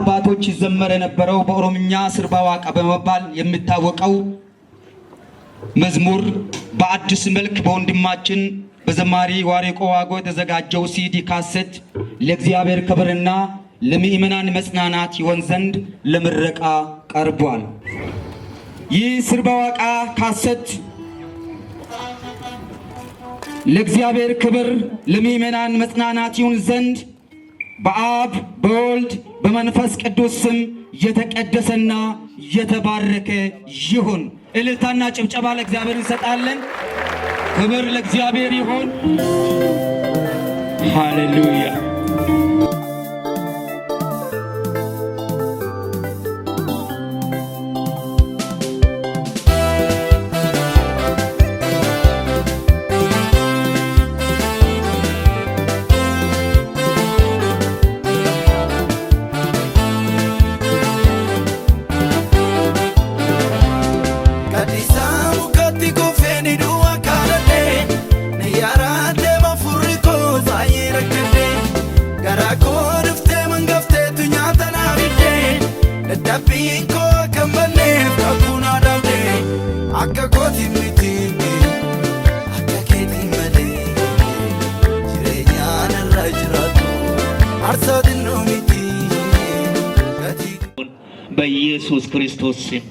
አባቶች ይዘመር የነበረው በኦሮምኛ ስርባ ዋቃ በመባል የሚታወቀው መዝሙር በአዲስ መልክ በወንድማችን በዘማሪ ዋሪቆ ዋጎ የተዘጋጀው ሲዲ ካሴት ለእግዚአብሔር ክብርና ለምእመናን መጽናናት ይሆን ዘንድ ለምረቃ ቀርቧል። ይህ ስርባ ዋቃ ካሴት ለእግዚአብሔር ክብር ለምእመናን መጽናናት ይሁን ዘንድ በአብ በወልድ በመንፈስ ቅዱስ ስም የተቀደሰና የተባረከ ይሁን። እልልታና ጭብጨባ ለእግዚአብሔር እንሰጣለን። ክብር ለእግዚአብሔር ይሁን። ሃሌሉያ። በኢየሱስ ክርስቶስ ስም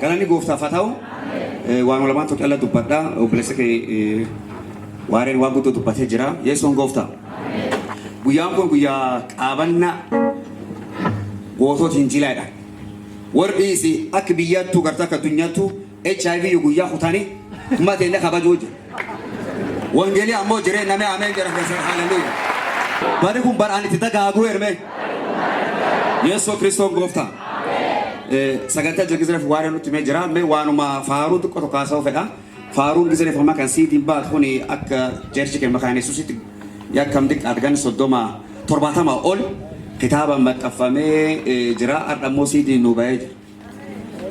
Galani gooftaa fatau waan walamaan tokko alla dubbadha obboleessa kee waareen waan guutuu dubbatee jira Yesuun gooftaa. Guyyaan kun guyyaa qaabannaa gootota hinjilaadha. Warri akka biyyattuu gartaa akka addunyaattuu HIV guyyaa kutanii uummateellee kabajuu jira. Wangeelii ammoo jiree namni ameen jira keessaa haleluuyaa. Bari kun baraan itti dagaaguu ermee Yesuus Kiristoos gooftaa. Sagantaa jirgiseef waareen nutti mee jira mee waanuma faaruu xiqqoo tokko haasa'uu fedha. Faaruun giseef amma kan siitiin baatu kun akka jeerchi kenna maqaan Yesuusitti yakkam xiqqaa argan 70 ol kitaaba maxxanfamee jira ardhammoo siitiin nu ba'ee jira.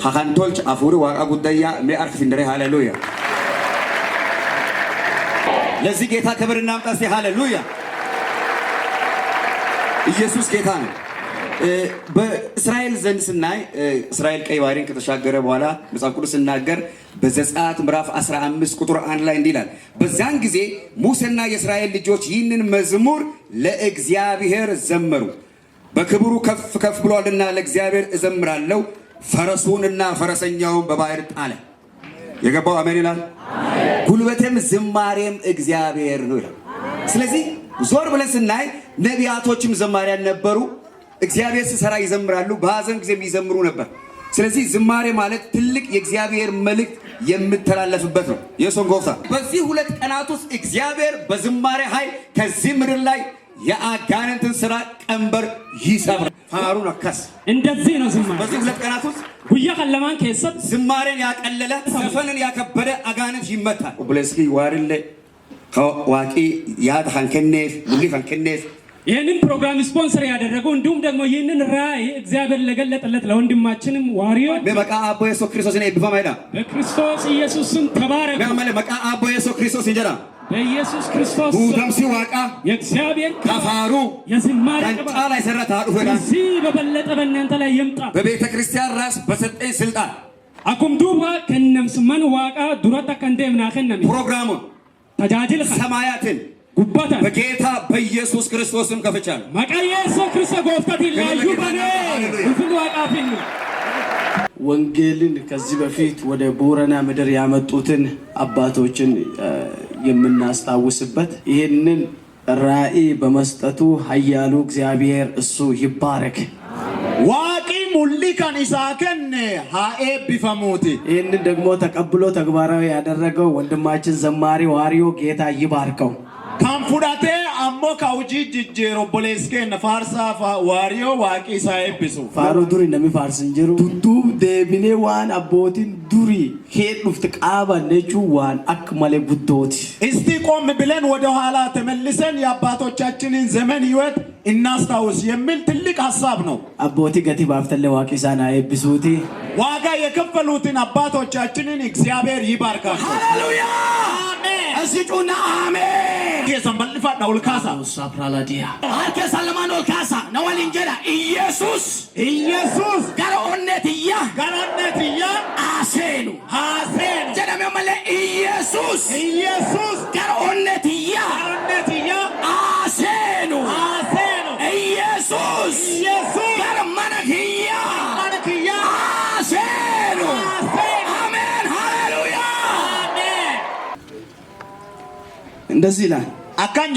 Hakan tolcha afurii waaqa guddayyaa mee harka findaree haleluuyaa. ለዚህ ጌታ ክብር እናምጣ እስቲ ሃሌሉያ ኢየሱስ ጌታ ነው በእስራኤል ዘንድ ስናይ እስራኤል ቀይ ባህርን ከተሻገረ በኋላ መጽሐፍ ቅዱስ ሲናገር በዘጸአት ምዕራፍ 15 ቁጥር 1 ላይ እንዲህ ይላል በዛን ጊዜ ሙሴና የእስራኤል ልጆች ይህንን መዝሙር ለእግዚአብሔር ዘመሩ በክብሩ ከፍ ከፍ ብሏልና ለእግዚአብሔር እዘምራለሁ ፈረሱንና ፈረሰኛውን በባህር ጣለ የገባው አሜን ይላል ጉልበቴም ዝማሬም እግዚአብሔር ነው ይላል ስለዚህ ዞር ብለን ስናይ ነቢያቶችም ዘማሪያን ነበሩ እግዚአብሔር ሲሰራ ይዘምራሉ በሐዘን ጊዜም ይዘምሩ ነበር ስለዚህ ዝማሬ ማለት ትልቅ የእግዚአብሔር መልእክት የምተላለፍበት ነው የሶን ጎፍታ በዚህ ሁለት ቀናት ውስጥ እግዚአብሔር በዝማሬ ኃይል ከዚህ ምድር ላይ የአጋንንትን ስራ ቀንበር ይሰብራል ፋሩን አከስ እንደዚህ ነው ዝማሬ በዚህ ሁለት ቀናት ውስጥ ጉያ ከለማን ከሰብ ዝማሬን ያቀለለ ዘፈንን ያከበደ አጋንንት ይመታል ኦብለስኪ ዋርለ ዋቂ ያድ ሀንከኔፍ ሙሊ ሀንከኔፍ ይሄንን ፕሮግራም ስፖንሰር ያደረገው እንዲሁም ደግሞ ይሄንን ራይ እግዚአብሔር ለገለጠለት ለወንድማችንም ዋሪዮ በመቃ አቦ ኢየሱስ ክርስቶስ ነው ይብፋማይዳ በክርስቶስ ኢየሱስም ተባረክ በመቃ አቦ ኢየሱስ ክርስቶስ እንጀራ በኢየሱስ ክርስቶስ ሁዳምሲ ዋቃ የእግዚአብሔር ከፋሩ የዝማሬ ቃል አይሰራታ አዱፈዳ እዚህ በበለጠ በእናንተ ላይ ይምጣ በቤተ ክርስቲያን ራስ በሰጠኝ ስልጣን አኩም ዱባ ከነምስ ማን ዋቃ ዱራታ ከንደምና ከነም ፕሮግራሙ ተጃጅል ሰማያትን ጉባታ በጌታ በኢየሱስ ክርስቶስም ከፈቻል ማቃ ኢየሱስ ክርስቶስ ጎፍታት ይላዩ በኔ ሁሉ ዋቃፊን ወንጌልን ከዚህ በፊት ወደ ቦረና ምድር ያመጡትን አባቶችን የምናስታውስበት ይሄንን ራእይ በመስጠቱ ኃያሉ እግዚአብሔር እሱ ይባረክ ዋቂ ሙሊካን ኢሳከን ሃኤ ቢፈሙቲ ይሄንን ደግሞ ተቀብሎ ተግባራዊ ያደረገው ወንድማችን ዘማሪ ዋሪዮ ጌታ ይባርከው ካንፉዳቴ አሞ ካውጂ ጅጄሮ ቦሌስኬ ነፋርሳ ዋሪዮ ዋቂ ሳይብሱ ፋሩ ዱሪ እንደሚፋርስ እንጀሩ ዱዱብ ደብኔ ዋን አቦቲን ዱሪ ሄዱፍት ቃባ ነቹ ዋን አክማለ ጉዶት እስቲ ቆም ብለን ወደ ኋላ ተመልሰን የአባቶቻችንን ዘመን ህይወት እናስታውስ የሚል ትልቅ ሐሳብ ነው አቦቲ ገቲ ባፍተለ ዋቂ ሳና ይብሱቲ ዋጋ የከፈሉትን አባቶቻችንን እግዚአብሔር ይባርካቸው ሃሌሉያ አሜን እዚጩና አሜን የሰንበልፋ ዳውል ካሳ ሳፕራላዲያ አርከ ሰለማን ወልካሳ ነዋል እንጀራ ኢየሱስ ጋሮነትያ አሴኑ ጀነመ መለ ኢየሱስ ጋሮነትያ አሴኑ ኢየሱስ ጋርማነክያ አሴኑ አሜን ሃሌሉያ እንደዚህ ይላል አካኘ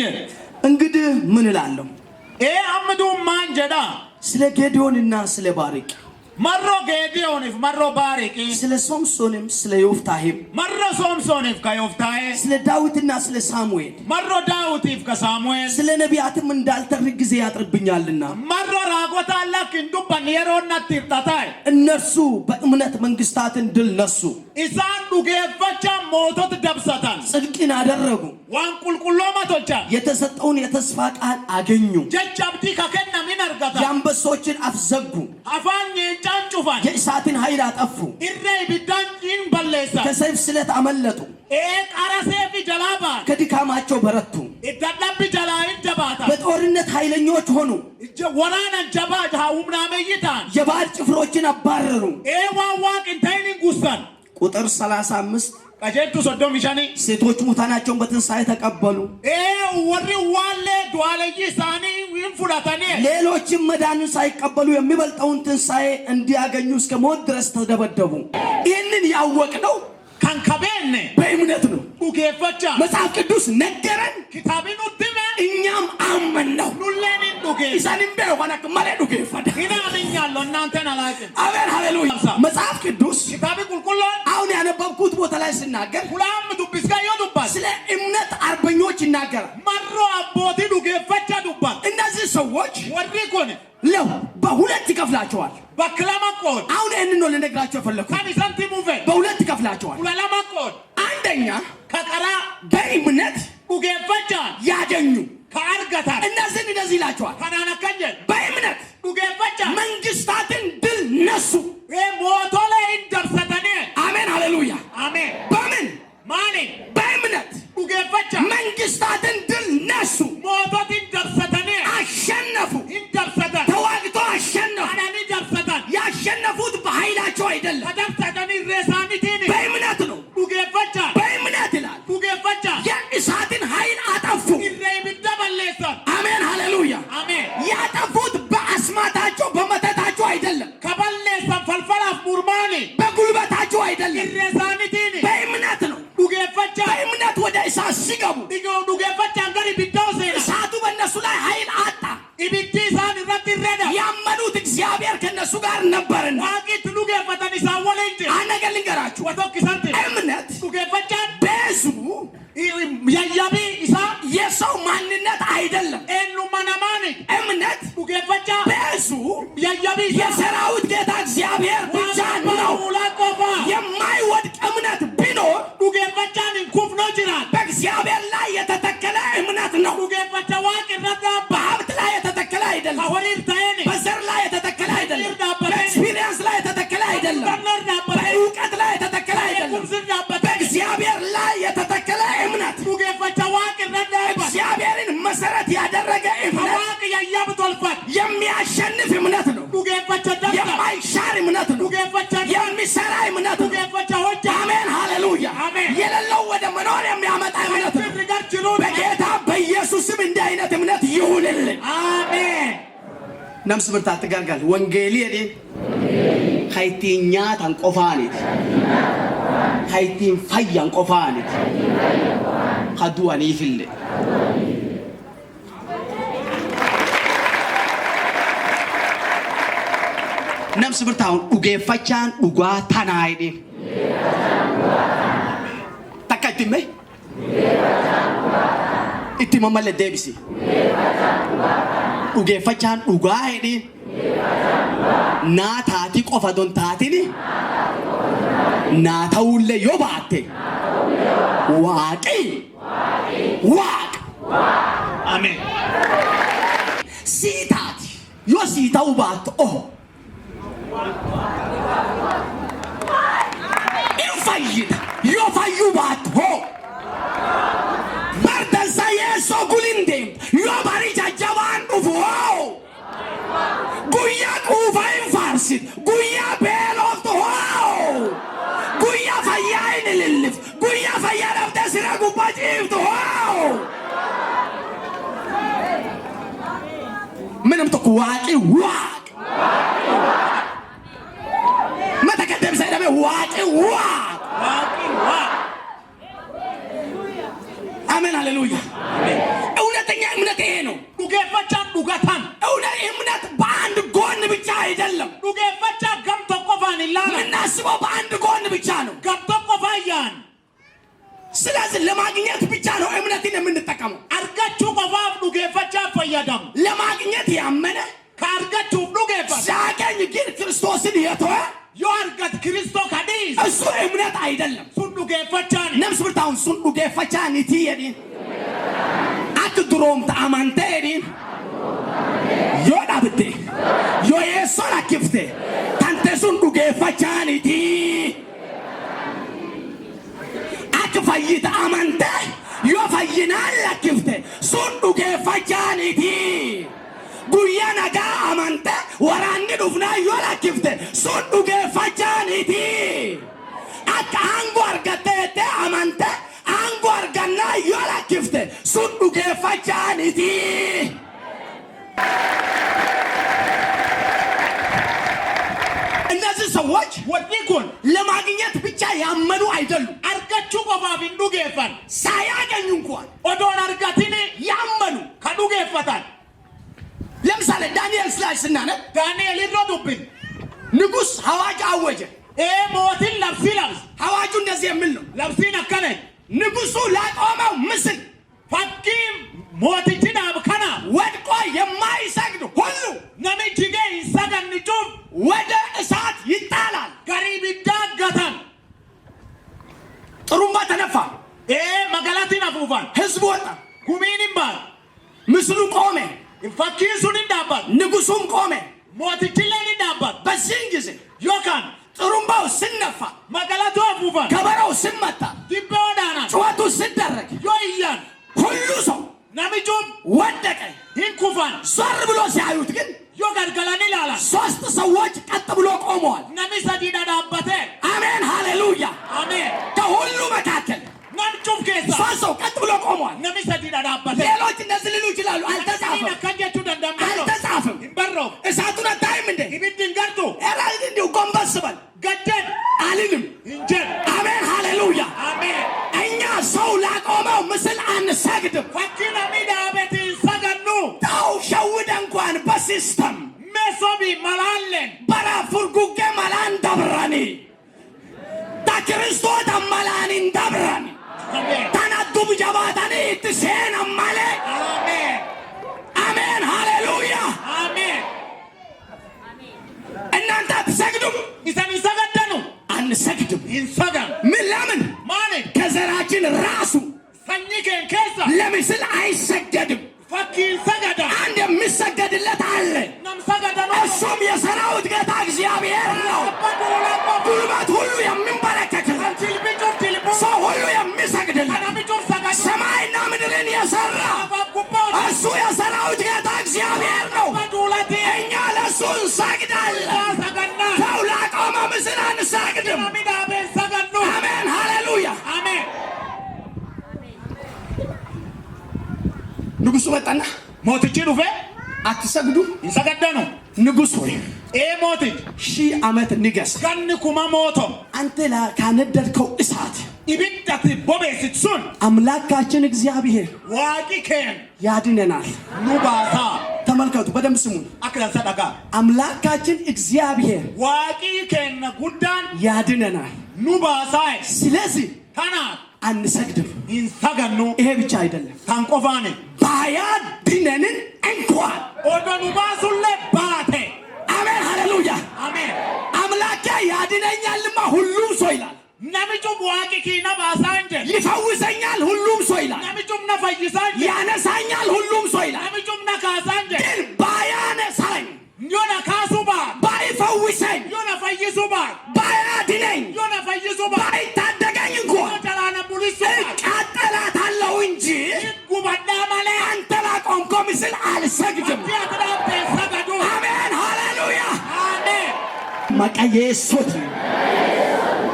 እንግዲህ ምን እላለሁ አምዱ ማንጀዳ ስለ ጌዲዮንና ስለ ባሪቅ መሮ ጌዲዮንፍ መሮ ባሪቅ ስለ ሶምሶንም ስለ ዮፍታሔም መሮ ሶምሶንፍ ከዮፍታሔ ስለ ዳዊትና ስለ ሳሙኤል መሮ ዳዊትፍ ከሳሙኤል ስለ ነቢያትም እንዳልተርክ ጊዜ ያጥርብኛልና መሮ ራቆታ ለክ እንዱባን የሮናት ይርታታይ እነርሱ በእምነት መንግስታትን ድል ነሱ ኢሳን ዱጌፈቻ ሞቶት ደብሰታን ጽድቅን አደረጉ ዋን ቁልቁሎማቶቻ የተሰጠውን የተስፋ ቃል አገኙ ጀቻብቲ ከከና ምን አርጋታ የአንበሶችን አፍ ዘጉ አፋኝ ጫንጩፋን የእሳትን ኃይል አጠፉ ኢሬ ቢዳንጂን በለሳ ከሰይፍ ስለት አመለጡ ቃራሴፊ ጀላባ ከድካማቸው በረቱ ኢዳዳብ ጀላይን ጀባታ በጦርነት ኃይለኞች ሆኑ ወራና ጀባ ጃውምና መይታን የባህር ጭፍሮችን አባረሩ ዋዋቅ እንታይን ጉስታን ቁጥር 35 ቀጀቱ ሶዶም ይሻኒ ሴቶች ሙታናቸውን በትንሳኤ ተቀበሉ ወሪ ዋለ ዱአለይ ሳኒ ሌሎችም መዳንን ሳይቀበሉ የሚበልጠውን ትንሣኤ እንዲያገኙ እስከ ሞት ድረስ ተደበደቡ። ይህንን ያወቅነው በእምነት ነው። መጽሐፍ ቅዱስ ነገረን፣ እኛም አመንነው። አሜን ሃሌሉያ። መጽሐፍ ቅዱስ አሁን ያነበብኩት ቦታ ላይ ሲናገር ስለ እምነት አርበኞች ይናገራል። እነዚህ ሰዎች በሁለት ይከፍላቸዋል። አሁን ይህንን ነው ልነግራቸው የፈለኩት። በሁለት ይከፍላቸዋል። አንደኛ በእምነት ያገኙ እነዚህን እንደዚህ ይላቸዋል። በእምነት መንግስታትን ድል ነሱ። አሜን ሃሌሉያ። በምን በእምነት መንግስታትን ድል ነሱ፣ አሸነፉ። ተዋግቶ አሸነፉ። ያሸነፉት በኃይላቸው አይደለም፣ በእምነት ነው። በእምነት ይላል። የእሳትን ኃይል አጠፉ። አሜን ሃሌሉያ። ያጠፉት በአስማታቸው በመተታቸው አይደለም፣ በጉልበታቸው አይደለም፣ በእምነት ነው። በእምነት ወደ እሳት ሲገቡ እሳቱ በእነሱ ላይ ኃይል አጣ። ያመኑት እግዚአብሔር ከነሱ ጋር ነበርና። አንድ ነገር ልንገራችሁ፣ እምነት በሕዝቡ የሰው ማንነት አይደለም። እምነት በሕዝቡ የሰራዊት ጌታ እግዚአብሔር ብቻ ነው። የማይወድቅ እምነት ቢኖር በእግዚአብሔር ላይ የተተከለ እምነት ነው። በሀብት ላይ የተተከለ አይደለም፣ በዘር ላይ የተተከለ አይደለም፣ በኤክስፒሪየንስ ላይ የተተከለ አይደለም፣ በእውቀት ላይ የተተከለ አይደለም። በእግዚአብሔር ላይ የተተከለ እምነት፣ እግዚአብሔርን መሰረት ያደረገ እምነት የሚያሸንፍ እምነት ነው። የማይሻር እምነት ነው። የሚሰራ እምነት ነው። አሜን ሃሌሉያ። የሌለው ወደ መኖር የሚያመጣ እምነት ነው። በጌታ በኢየሱስም እንዲህ አይነት እምነት ይሁንልን። አሜን። ነምስ ብርታት ጋርጋል ወንጌሊ የዲ ሀይቲኛ ታንቆፋኒት ሀይቲን ፈያን ቆፋኒት ሀዱዋን ይፍል ነምስ ብርታውን ኡጌፈቻን ኡጓ ታናይዲ ተካይቲሜ itti mamalle deebisi. Dhugeeffachaan dhugaa hedhi naa taati qofa don taatini naa ta'ullee yoo baatte waaqi waaqa. Ameen. Sii taati yoo sii ta'uu baattu in fayyida yoo fayyuu baattu hoo. So gulindem yo bari jajaban ufu guya kufa infarsit guya belof to guya fayain lilif guya fayaraf tasira gubajif to منم تقواقي واق ما تكتب سيدنا واقي واق አሜን ሃሌሉያ። እውነተኛ እምነት ይሄ ነው። ዱጌፈቻ ዱጋታን እምነት በአንድ ጎን ብቻ አይደለም። ዱጌፈቻ ገምቶ ቆፋን ይላል። ምናስበው በአንድ ጎን ብቻ ነው። ገምቶ ቆፋያን ስለዚህ ለማግኘት ብቻ ነው እምነትን የምንጠቀመው። አርጋችሁ ቆፋፍ ዱጌፈቻ ፈያዳም ለማግኘት ያመነ ካርጋችሁ ዱጌፈቻ ሲያገኝ ግን ክርስቶስን የተወ የአርጋት ክርስቶስ ካዲስ እሱ እምነት አይደለም። ሱንዱ ገፈቻን ነምስ ብርታውን ሱንዱ ገፈቻን ይቲየዲ አትድሮም ተአማንቴዲ ዮዳብቴ ዮየሶላ ክፍቴ ታንተ ሱንዱ ገፈቻን ይቲ አክፋይት አማንቴ ዮፋይናል ክፍቴ ሱንዱ ገፈቻን ይቲ ጉያ ነጋ አማንተ ወራኒ ዱፍና ዮላክፍተ ሱዱ ገፈቻኒቲ አካ አንጎ አርገቴ አማንተ አንጎ አርገና ዮላክፍተ ሱዱ ገፈቻኒቲ ያመኑ አይደሉም። አርገቹ ቆፋፍ ዱጌፈን ሳያገኙ እንኳን ኦዶን አርጋቲኒ ያመኑ ከዱጌፈታል። ለምሳሌ ዳንኤል ስላሽ ስናነብ ዳንኤል ይሮዱብን ንጉስ ሐዋጅ አወጀ። ሞትን ለብሲ ለብስ ሐዋጁ እንደዚህ የሚል ነው። ለብሲ ነከነ ንጉሱ ላቆመው ምስል ፈኪም ሞትችን አብከና ወድቆ የማይሰግድ ሁሉ ነምጅጌ ይሰገንጩም ወደ እሳት ይጣላል። ገሪብ ይዳገታል። ጥሩምባ ተነፋ። መገላትን አፉፋን ህዝቡ ወጣ። ጉሚን ይባል ምስሉ ቆመ። ፈኪሱን እንዳባል ንጉሱም ቆመ። ሞትችን እንዳባል በዚህን ጊዜ ዮካን ጥሩምባው ስነፋ መገላቱ አፉፋን ከበረው ስመታ ዲበወዳና ጩኸቱ ስደረግ ዮያን ሁሉ ሰው ነምጁም ወደቀ። ይንኩፋን ዞር ብሎ ሲያዩት ግን ዮጋልገላኒ ላላ ሶስት ሰዎች ቀጥ ብሎ ቆመዋል። ነሚሰዲ ዳዳበተ አሜን ሃሌሉያ አሜን። ከሁሉ መካከል ነምጁም ከዛ ሶስት ሰው ቀጥ ብሎ ቆመዋል። ነሚሰዲ ዳዳበተ ሌሎች እንደዚህ ሊሉ ይችላሉ። አልተጻፈም። ከንጀቱ ደንደምሮ አልተጻፈም። በሮ እሳቱን አታይም እንዴ? ይብድን ገርቱ ኤራይ እንዲው ጎንበስ በል ገደን አልልም እንጂ አሜን ሃሌሉያ አሜን። እኛ ሰው ላቆመው ምስል አንሰግድም። ፈኪና ሚዳ ቤት ሰገኑ ታው ሸውደ እንኳን በሲስተም ሜሶቢ መላለን በራ ፉርጉጌ መላን ደብራኒ ታክርስቶስ አማላን እንደብራኒ ታናዱብ ጀባታኒ ትሴን አማለ አሜን አሜን ሃሌሉያ አሜን። እናንተ አትሰግዱም። ይሰን ይሰገደኑ አንሰግድም። ይንሰገን ምን ለምን ማለት ከዘራችን ራሱ ሰኝከን ከዛ ለምስል አይሰገድም። ፈኪን ሰገዳ አንድ የሚሰገድለት አለ። እሱም የሰራዊት ጌታ እግዚአብሔር ነው። ጉልበት ሁሉ የሚንበረከክለት ሰው ሁሉ የሚሰግድለት ሰማይና ምድርን የሰራ እሱ የሰራዊት ጌታ እግዚአብሔር ነው። እኛ ለእሱ እንሰግዳለን። ሰው ላቆመ ምስል አንሰግድም። አሜን ሃሌሉያ አሜን። ንጉሱ መጣና ሞትቺ ዱፌ አትሰግዱ ይሰገደኑ ንጉስ ሆይ ሞትች 1000 ዓመት ንገስ ከንኩማ ሞቶ አንተ ካነደድከው እሳት ይብዳት ቦቤስት ሱን አምላካችን እግዚአብሔር ዋቂከን ያድነናል። ኑባታ ተመልከቱ፣ በደንብ ስሙ። አክላን ሰደቃ አምላካችን እግዚአብሔር ዋቂከን ጉዳን ያድነናል። ኑባሳይ ስለዚህ ታና አንሰግድም። ይንሰገኑ ይሄ ብቻ አይደለም ታንቆፋኔ ባያድነንን እንኳን ኦዶኑ ባሱለ ባቴ አሜን ሃሌሉያ አሜን። አምላኬ ያድነኛልማ ሁሉም ሰው ይላል። ነምጁም ዋቂኪና ባሳንጀ ይፈውሰኛል ሁሉም ሰው ይላል። ነምጁም ነፈይሳኝ ያነሳኛል ሁሉም ሰው ይላል። ነምጁም ነካሳንጀ ግን ባያነሳኝ ዮና ካሱባ ባይፈውሰኝ ዮና ፈይሱባ ባያድነኝ ዮና ፈይሱባ ባይታደገኝ እንኳን ቃጠላታለሁ እንጂ ጉባዳ ማለ አንተ ላቆምከው ምስል አልሰግድም። አሜን ሃሌሉያ አሜን። መቀየሶት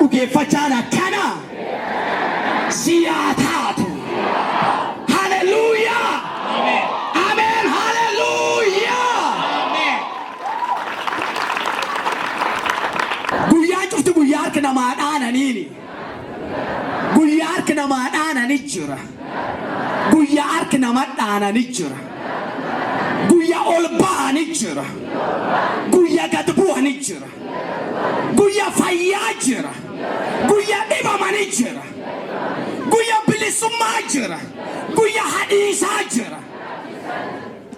ኡጌፈቻና ካና ሲያታቱ ሃሌሉያ አሜን አሜን ሃሌሉያ አሜን። ጉያ ጩፍት ጉያ አርክና ማዳናኒኒ ጉያ አርክና ማዳናኒ ጅራ ጉያ አርክና ማዳናኒ ጅራ ጉያ ኦልባኒ ጅራ ጉያ ጋድቡኒ ጅራ ጉያ ፋያ ጅራ ጉያ ዲባማኒ ጅራ ጉያ ብሊሱማ ጅራ ጉያ ሀዲሳ ጅራ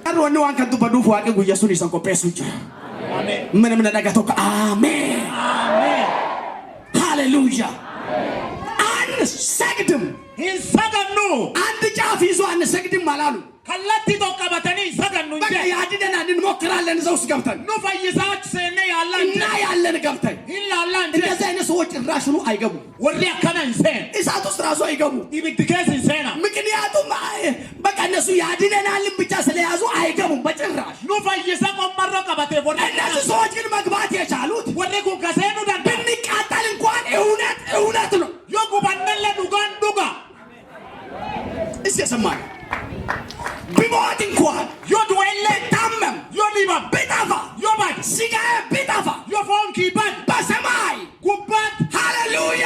አሮኒ ዋን ከዱ በዱፍ ዋቂ ጉያ ሱኒ ሰንቆፔሱ ጅራ ምንም ነዳጋቶ አሜን አሜን ሃሌሉያ ሰግድም ይሰገኑ አንድ ጫፍ ይዞ አንሰግድም አላሉ። ከለቲ ተቀበተኒ ሰገኑ እንጂ ያድነናል እንሞክራለን። እዛው ውስጥ ገብተን ነው ፈይሳች ሰነ ያላን እና ያለን ገብተን ይላል እንጂ እንደዚህ አይነት ሰዎች ራሽኑ አይገቡ ወሪ አከናን ሰን እሳት ውስጥ ራሱ አይገቡ ይብትከስ ሰና ምክንያቱም በቃ እነሱ ያድነናልን ብቻ ስለያዙ አይገቡም በጭራሽ። ነው ፈይሳ ቆመረ ቀበቴ ወደ እነዚህ ሰዎች ግን መግባት የቻሉት ወደ ጉከሰኑ ደን ብንቃጠል እንኳን እውነት ነው yogubanelle dugan duga እስከሰማኝ ቢሞት እንኳን ዮድወለ ታመም ዮዲባ ቢጣፋ ዮባይ ሲጋ ቢጣፋ ዮፎንኪ ባድ በሰማይ ጉባት ሃሌሉያ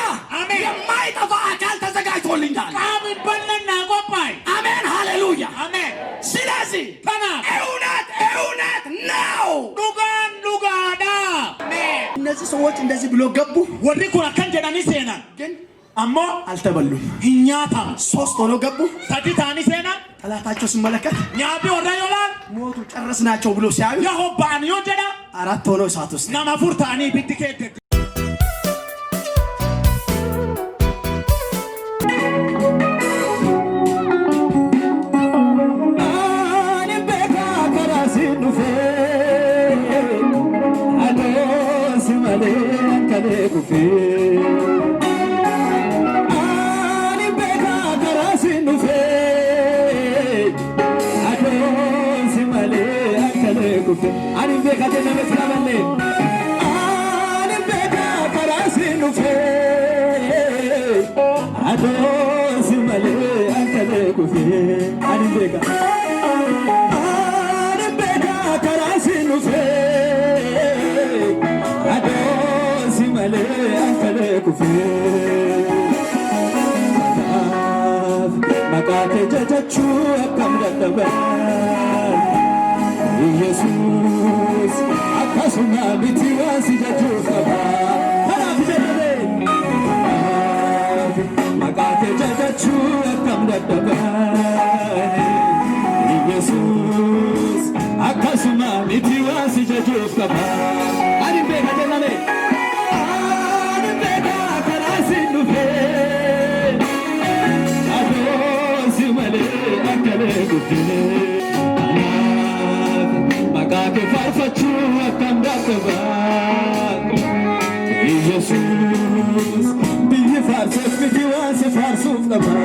ተና እውነት ነው ዱጋዳ እነዚህ ሰዎች እንደዚህ ብሎ ገቡ። ወሪ ኩራ ከንጀዳኒ ሴና ግን አሞ አልተበሉም። እኛታ 3 ሆኖ ገቡ። ታዲታኒ ሴና ጠላታቸው ሲመለከት ኛቢ ወራዮላል ሞቱ ጨረስናቸው ብሎ ሲያዩ ያሆባን ይወጀዳ 4 ሆኖ እሳት ውስጥ ናማፉርታኒ ቢትከደ Makate jajachu akam dadaban Jesus akasuna bitiwa si jaju saba hara bijade Makate jajachu akam dadaban Jesus akasuna bitiwa si jaju saba ari begade nale Makake farfachu akam dadaban Jesus biye farfach bitiwa si farsuf daban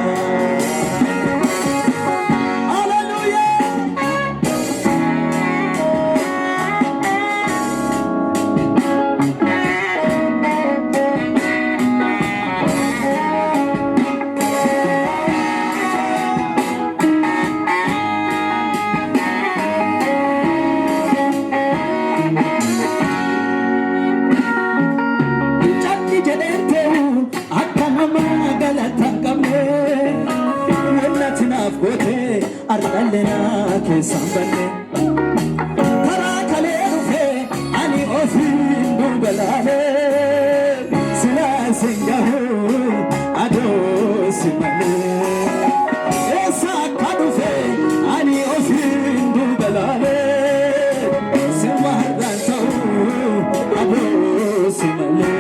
Argalena ke sambane Karakale rufe ani ofin dubalale Sila singahu ado simale Esa kadufe ani ofin dubalale Simahardan tahu ado simale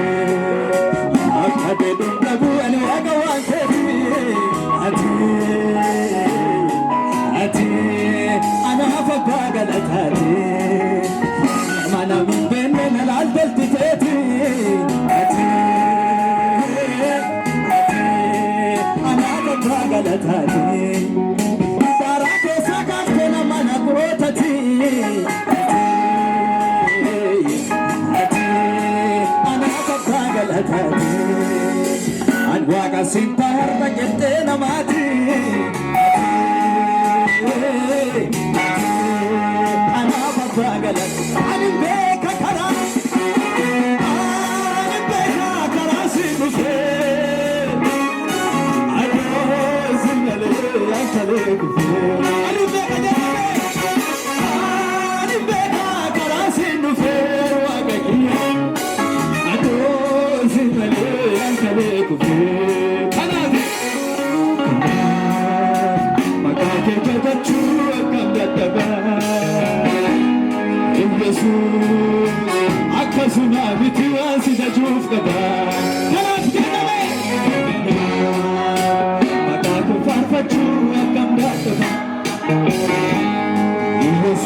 Akade dungabu ani wagawan teri ati Galatati mana min benne nalal beltiteti ati ana galatati darake sakate na mana kurotati ati ana galatati anwaga sintar bagete na mati Ani beka kara sinufe Ado zingale yakale kufe Ani beka kara sinufe wagakiya Ado zingale yakale kufe Kanade Makake jajachu akam dadaban Jesus akasuna bitiwa si jajuf kaba kalat kedame Makake farfachu akam dadaban Jesus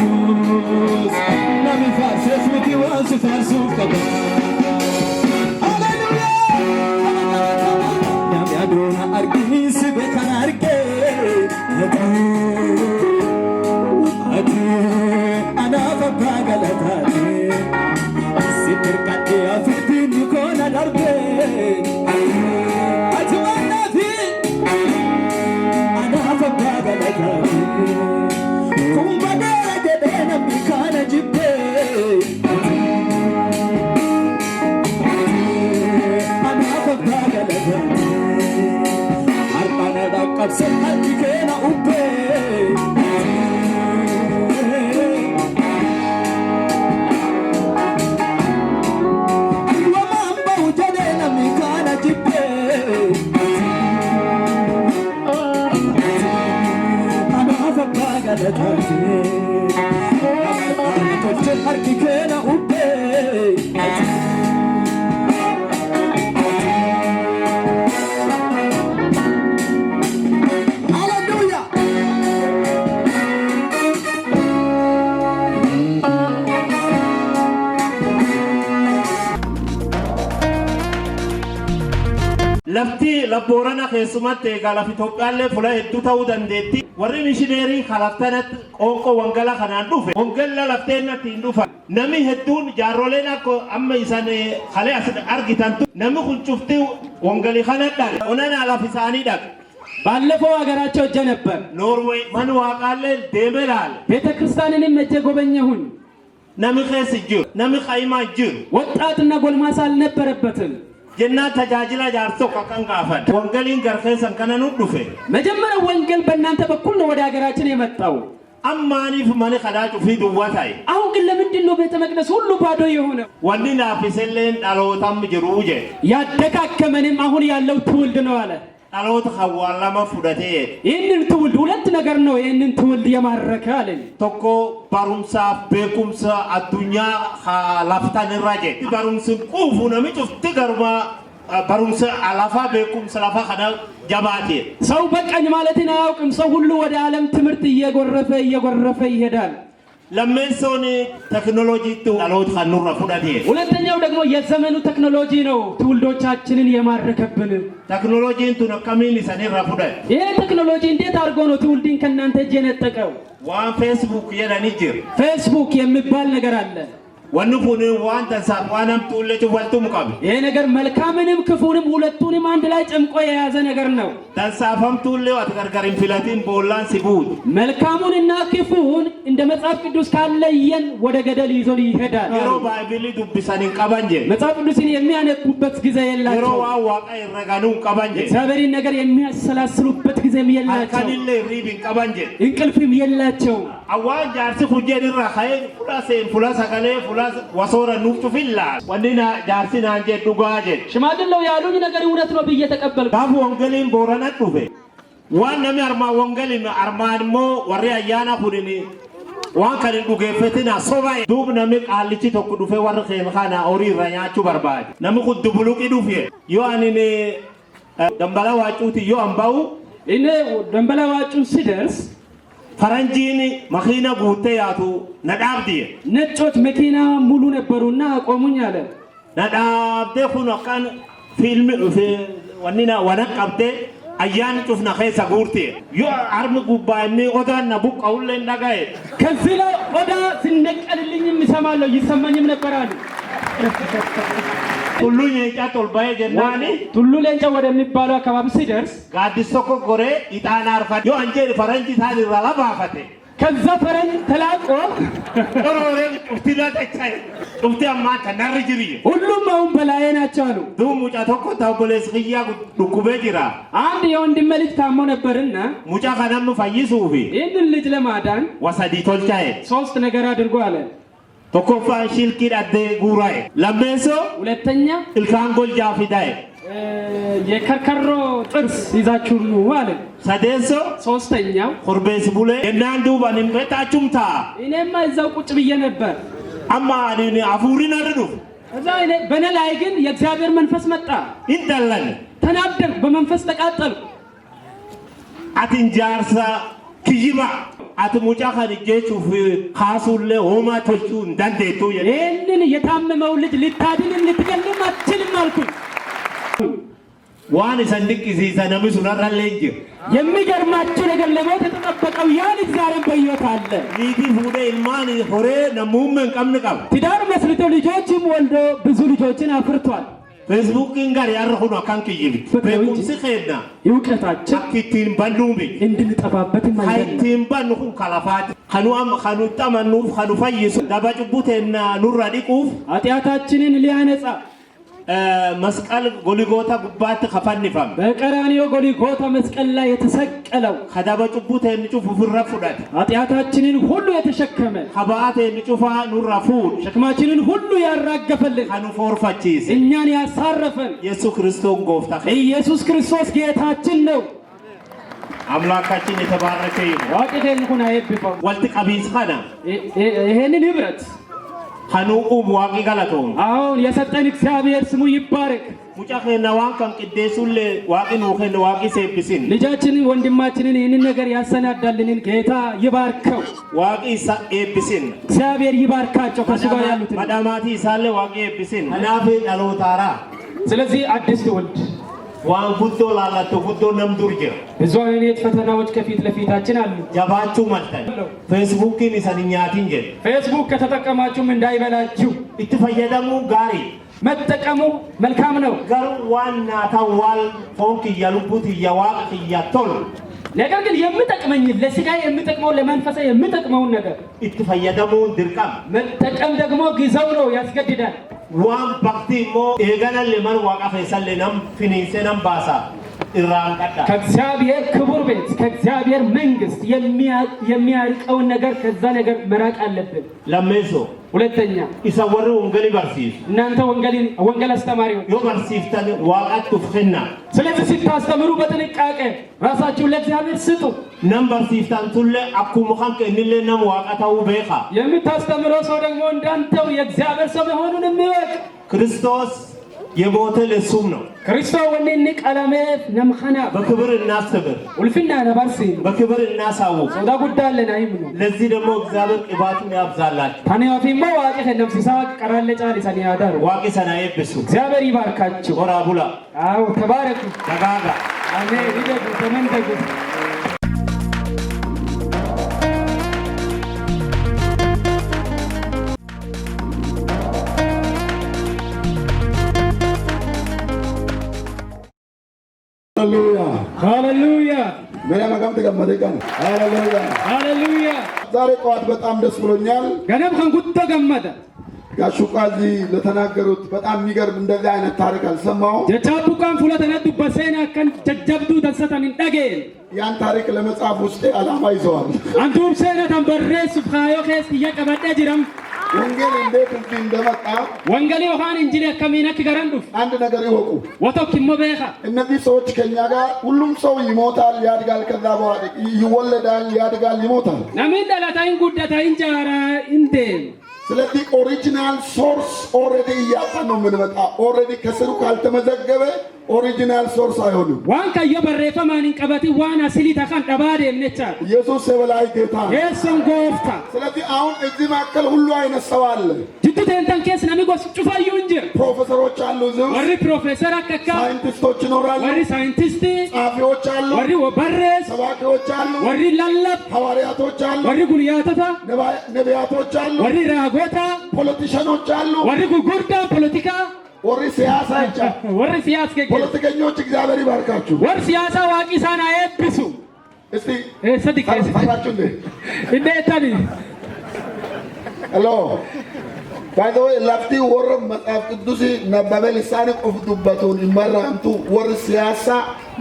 nami farfach bitiwa si farsuf kaba Hallelujah Nami adrona argini si bekan arge Galatati Sitter kati afiti nikona darbe Atwana fi Ana fabba galatati Kumbagara gedena bikana jibbe Ana fabba galatati Armana da kapsal hatikena ubbe arkikena ubbe lafti laborana keessumatti galaf Itoophiyaalee fula hedduu ta'uu dandeetti warri mishineerii kalaftanat qoonqo wangala kanaan dhufe wangala lafteenatti hin dhufa nami hedduun jaarroleen akka amma isan kalee as argitantu nami kun cufti wangali kanadhaan onana alaf isaanii dhaq ባለፈው ሀገራቸው እጀ ነበር ኖርዌይ ማን ዋቃለ ደመላል ቤተክርስቲያንንም እጀ ጎበኘሁኝ ነሚ ኸስ ጅር ነሚ ኸይማ ጅር ወጣትና ጎልማሳ አልነበረበትም ጀና ተጃጅላ ጃርሶ ከቀን ጋፈን ወንጌልን ገርፈሰን ከነኑ ዱፌ መጀመሪያ ወንጌል በእናንተ በኩል ነው ወደ ሀገራችን የመጣው አማኒፍ ማለ ከዳጩ ፊዱ ወታይ አሁን ግን ለምንድን ነው ቤተ መቅደስ ሁሉ ባዶ የሆነ ወንዲና ፊሰለን ዳሎታም ጅሩጀ ያደካከመንም አሁን ያለው ትውልድ ነው አለ ዳሎት ሐዋላማ ፉደቴ ይህንን ትውልድ ሁለት ነገር ነው ይህንን ትውልድ የማረከ አለኝ ቶኮ ባሩምሳ ቤኩምሳ አዱኛ ላፍታን ራጀ ባሩምስ ቁፉ ነምጭፍት ገርማ ባሩምሳ አላፋ ቤኩምሳ ላፋ ከና ጃባቴ ሰው በቀኝ ማለትን አያውቅም ሰው ሁሉ ወደ ዓለም ትምህርት እየጎረፈ ይሄዳል ለምንሶን ቴክኖሎጂ ዳሎት ካኑራ ፉዳቴ ሁለተኛው ደግሞ የዘመኑ ቴክኖሎጂ ነው ትውልዶቻችንን የማረከብን ቴክኖሎጂን ቱ ነከሚን ሰኔራ ፉዳ ይሄ ቴክኖሎጂ እንዴት አድርጎ ነው ትውልድን ከናንተ እጅ የነጠቀው ዋን ፌስቡክ የዳኒጅር ፌስቡክ የሚባል ነገር አለ ወንፉን ዋን ተንሳብ ዋናም ቱለጭ ወልቱም ቀብ ይሄ ነገር መልካምንም ክፉንም ሁለቱንም አንድ ላይ ጨምቆ የያዘ ነገር ነው ተንሳፈም ቱለው አትገርገሪን ፊላቲን ቦላን ሲቡት መልካሙንና ክፉን እንደ መጽሐፍ ቅዱስ ካለየን ወደ ገደል ይዞ ይሄዳል የሮ ባይብል ዱብሳን ቀባንጀ መጽሐፍ ቅዱስን የሚያነቡበት ጊዜ የላቸው የሮ ዋዋቃ ይረጋኑ ቀባንጀ እግዚአብሔርን ነገር የሚያሰላስሉበት ጊዜም የላቸው ካኒለ ሪቢን ቀባንጀ እንቅልፍም የላቸው አዋን ጃርሲ ሁጀን ራኻይ ፉላሴን ፉላሳከለ ወሶረ ኑፍቱ ፊላ ወንዲና ጃርሲና አንጀ ዱጋጀ ሽማግሌው ያሉኝ ነገር እውነት ነው ብዬ ተቀበልኩ ባቡ ወንጌልን ቦረና ዱፌ ዋን ነሚ አርማ ወንጌልን አርማንሞ ወሪ አያና ሁድኒ ዋን ከን ዱጌፈትና ሶባይ ዱብ ነሚ ቃልቺ ተኩ ዱፌ ወር ኸምኻና ኦሪ ረኛቹ በርባድ ነሚ ኩድ ብሉቂ ዱፌ ዮአኒኔ ደምበላ ዋጩት ዮ አምባው እኔ ደምበላ ዋጩ ሲደርስ ፈረንጂን መኪና ጉቴ ያቱ ነዳብዲ ነጮች መኪና ሙሉ ነበሩና አቆሙኝ አለ ነዳብደ ሁኖ ካን ፊልም ወኒና ወነቀብደ አያን ጩፍና ኸይሳ ጉርቴ ዮ አርም ጉባኒ ኦዳና ቡቃውለ እንደጋይ ከዚህ ላይ ኦዳ ሲነቀልልኝ ይሰማለሁ ይሰማኝም ነበር አሉ ሁሉ የጫ ጦልባይ ጀናኒ ሁሉ ለንጫ ወደሚባለው አካባቢ ሲደርስ ጋዲሶኮ ጎሬ ኢጣና አርፋ ዮ አንጀ ፈረንጂ ታሊ ራላባፈቴ ከዛ ፈረንጅ ተላቆ ኦሮሬ ኡፍቲላ ተቻይ ኡፍቲ አማ ተናርጅሪ ሁሉም አሁን በላይ ናቸው አሉ ዱም ሙጫ ተኮ ታቦለስ ኺያ ዱኩቤ ጅራ አንድ የወንድም ልጅ ታሞ ነበርና ሙጫ ከነም ፈይሱፊ ይህንን ልጅ ለማዳን ወሰዲ ቶልቻይ ሶስት ነገር አድርጎ አለ ተኮፋ ሽልኪ አደ ጉራይ ለበሶ ሁለተኛ ኢልካንጎል ጃፊዳይ የከርከሮ ጥርስ ይዛችሁ ነው አለ ሰደሶ ሶስተኛው ቁርቤስ ቡሌ እናንዱ ባንም በታቹምታ እኔማ እዛው ቁጭ ብዬ ነበር አማ እኔ አፉሪን አርዱ እዛ እኔ በነላይ ግን የእግዚአብሔር መንፈስ መጣ ይንደላል ተናደር በመንፈስ ተቃጠል አትንጃርሳ ኪይባ አትሙጫ ኸንጄቹ ካሱለ ሆማ ተልቹ እንዳንዴቱ ይሄንን የታመመው ልጅ ልታድን ልትገልም አትችልም አልኩኝ ዋን ሰንድቅ ሲሰነም ሱናራለኝ የሚገርማችሁ ነገር ለሞት የተጠበቀው ያ ልጅ ዛሬም በሕይወት አለ ኒቲ ፉደ ኢልማን ሆሬ ነሙመን ቀምንቀም ትዳር መስርቶ ልጆችም ወልዶ ብዙ ልጆችን አፍርቷል ፌስቡክን ጋር ያረሁን አካንክ ይብት በቁም ሲኸና ይውቀታችን አክቲን ባሉም እንድንጠፋበት ማለት አይቲን ባንሁ ካላፋት ኸኑአም ኸኑጣ ማኑፍ ኸኑ ፈይሱ ዳባጭቡቴና ኑራዲቁፍ ኃጢአታችንን ሊያነጻ መስቀል ጎልጎታ ጉባት ከፈንፈም በቀራንዮ ጎልጎታ መስቀል ላይ የተሰቀለው ከዳባጭቡቴ ንጩፍ ፍረፉዳት ኃጢአታችንን ሁሉ የተሸከመ ሀባቴ ንጩፋ ኑራፉን ሸክማችንን ሁሉ ያራገፈልን ኸኑ ፎርፋቺስ እኛን ያሳረፈን ኢየሱስ ክርስቶስ ጎፍታ ኢየሱስ ክርስቶስ ጌታችን ነው አምላካችን የተባረከ ይሁን ዋቂቴን ሁና ይብፈው ወልት ቀቢስ ኸና ይሄንን ህብረት خنوقوم واقي غلطون አሁን የሰጠን እግዚአብሔር ስሙ ይባረክ ሙጫኸና ዋን ካን ቅዴሱል ዋቂ ኑኸን ዋቂ ሴብሲን ልጃችንን ወንድማችንን ይህንን ነገር ያሰናዳልንን ጌታ ይባርከው ዋቂ ኤብሲን እግዚአብሔር ይባርካቸው ከሱ ጋር ያሉትን ማዳማቲ ሳለ ዋቂ ኤብሲን አናፊ ዳሎታራ ስለዚህ አዲስ ትውልድ ዋን ጉዶ ላላቶ ጉዶ ነምዱርጀ ብዙ አይነት ፈተናዎች ከፊት ለፊታችን አሉ ጃባችሁ ማልታይ ፌስቡክን ይሰንኛቲን ጀ ፌስቡክ ከተጠቀማችሁም እንዳይበላችሁ ኢትፈየደሙ ጋሪ መጠቀሙ መልካም ነው ገሩ ዋና ታዋል ፎንክ ያሉቡት ያዋቅ ያቶል ነገር ግን የምጠቅመኝ ለስጋ የምጠቅመው ለመንፈሳ የምጠቅመው ነገር ኢትፈየደሙ ድርቃም መጠቀም ደግሞ ግዛው ነው ያስገድዳል ዋን ባክቲሞ ኤገና ለማን ዋቃ ፈሰለናም ፊኒንሰናም ባሳ ኢራን ቀዳ ከእግዚአብሔር ክቡር ቤት ከእግዚአብሔር መንግስት የሚያርቀውን ነገር ከዛ ነገር መራቅ አለብን ለሜሶ ሁለተኛ ይሰወሩ ወንጌል ይበርሲስ እናንተ ወንጌል አስተማሪዎች ይበርሲስታን ዋቃት ፍና ስለዚህ ሲታስተምሩ በጥንቃቄ ራሳችሁን ለእግዚአብሔር ስጡ ነምበር ሲፍታን ቱለ አኩሙ ኻንከ እንለ ነም ዋቃታው በኻ የምታስተምረው ሰው ደግሞ እንዳንተው የእግዚአብሔር ሰው መሆኑን የሚወቅ ክርስቶስ የሞተ ለሱም ነው ክርስቶስ ወንኔ ቀለመት ነምኸና በክብር እናስተምር ወልፍና ነባርሲ በክብር እናሳውቅ ሰውዳ ጉዳለን አይምኑ ለዚህ ደግሞ እግዚአብሔር ቅባቱን ያብዛላችሁ ታኔዋፊማ ዋቂ ከነፍሲሳ ቀራለጫ ሊሰኒያዳር ዋቂ ሰናዬ ብሱ እግዚአብሔር ይባርካችሁ ወራ ቡላ አው ተባረኩ ተጋጋ አሜን ይደጉ ተመንደጉ ሃሌሉያ ምን ማጋም ተገመደቀን ሃሌሉያ ዛሬ ጧት በጣም ደስ ብሎኛል ገነብ ከንኩት ተገመደ ጋሹ ቃዚ ለተናገሩት በጣም የሚገርም እንደዚህ አይነት ታሪክ አልሰማሁም ጀቻቡ ቃን ፉለተነዱ በሰና ከን ጀጀብዱ ደሰተን እንደገን ያን ታሪክ ለመጻፍ ውስጥ ዓላማ ይዘዋል አንቱም ሰና ተንበረስ ፍካዮ ከስ ይቀበደ ጅራም ወንጌል እንዴት እንዲህ እንደመጣ ወንጌል ዮሐን እንጂል ከሚነክ ገረንዱፍ አንድ ነገር ይወቁ ወተኪሞ በኻ እነዚህ ሰዎች ከኛ ጋር ሁሉም ሰው ይሞታል ያድጋል ከዛ በኋላ ይወለዳል ያድጋል ይሞታል ነምን ደላታይን ጉዳታይን ጃራ እንዴ ስለዚህ ኦሪጂናል ሶርስ ኦሬዲ ያጣን ነው የምንመጣ ኦሬዲ ከስሩ ካልተመዘገበ ኦሪጂናል ሶርስ አይሆንም ዋን ከየ በሬፈ ማንን ቀበቲ ዋን አስሊ ተካን ደባደ እምነቻ ኢየሱስ የበላይ ጌታ ኢየሱስ ጎፍታ ስለዚህ አሁን እዚህ ማከል ሁሉ አይነት ሰው አለ ጅቱ ተንተን ኬስ ነሚጎስ ጩፋዩ እንጂ ፕሮፌሰሮች አሉ እዚህ ወሪ ፕሮፌሰር አከካ ሳይንቲስቶች ይኖራሉ ወሪ ሳይንቲስት ጻፊዎች አሉ ወሪ ወበረስ ሰባኪዎች አሉ ወሪ ላላብ ሐዋርያቶች አሉ ወሪ ጉልያተታ ነቢያቶች አሉ ወሪ ራጎታ ፖለቲሽኖች አሉ ወሪ ጉርዳ ፖለቲካ ወሪ ሲያሳቻ ወሪ ሲያስ ፖለቲከኞች እግዚአብሔር ይባርካችሁ ወሪ ሲያሳ ዋቂሳና አይብሱ እስቲ ሰዲቅ ፈራችሁ እንዴ ታዲ ሄሎ ባይ ዘ ወይ ላፍቲ ወር መጽሐፍ ቅዱስ ነበበ ልሳነ ቆፍቱበቱን ይመራምቱ ወር ሲያሳ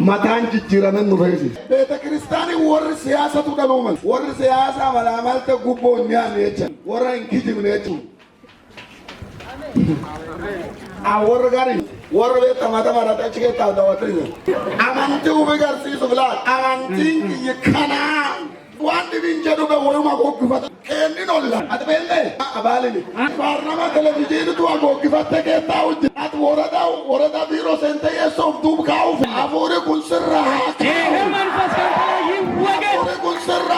ማታን ጅጅረመን ነው ፈይዚ ቤተ ክርስቲያን ወር ሲያሰቱ ደሎመን ወር ሲያሳ ማላማልተ ጉቦ ኛን የቸ ወራን ኪጅም ነጭ አወር ጋሪ ወር ቤት ተማታ ማራታች ከታ ዳወትሪ አማንቱ በጋርሲሱ ብላ አማንቲ ይከና ዋንድ ቢንጀዱ በወይማ ጎግፈታ ከኒኖላ አጥበልለ አባልኒ ፓርላማ ቴሌቪዥን ቱ አጎግፈታ ከታው አጥ ወረዳ ቢሮ ሰንተ የሶፍ ዱብ ካው አፎረ ኩንስራ ይሄ መንፈስ ከላይ ይወገድ አፎረ ኩንስራ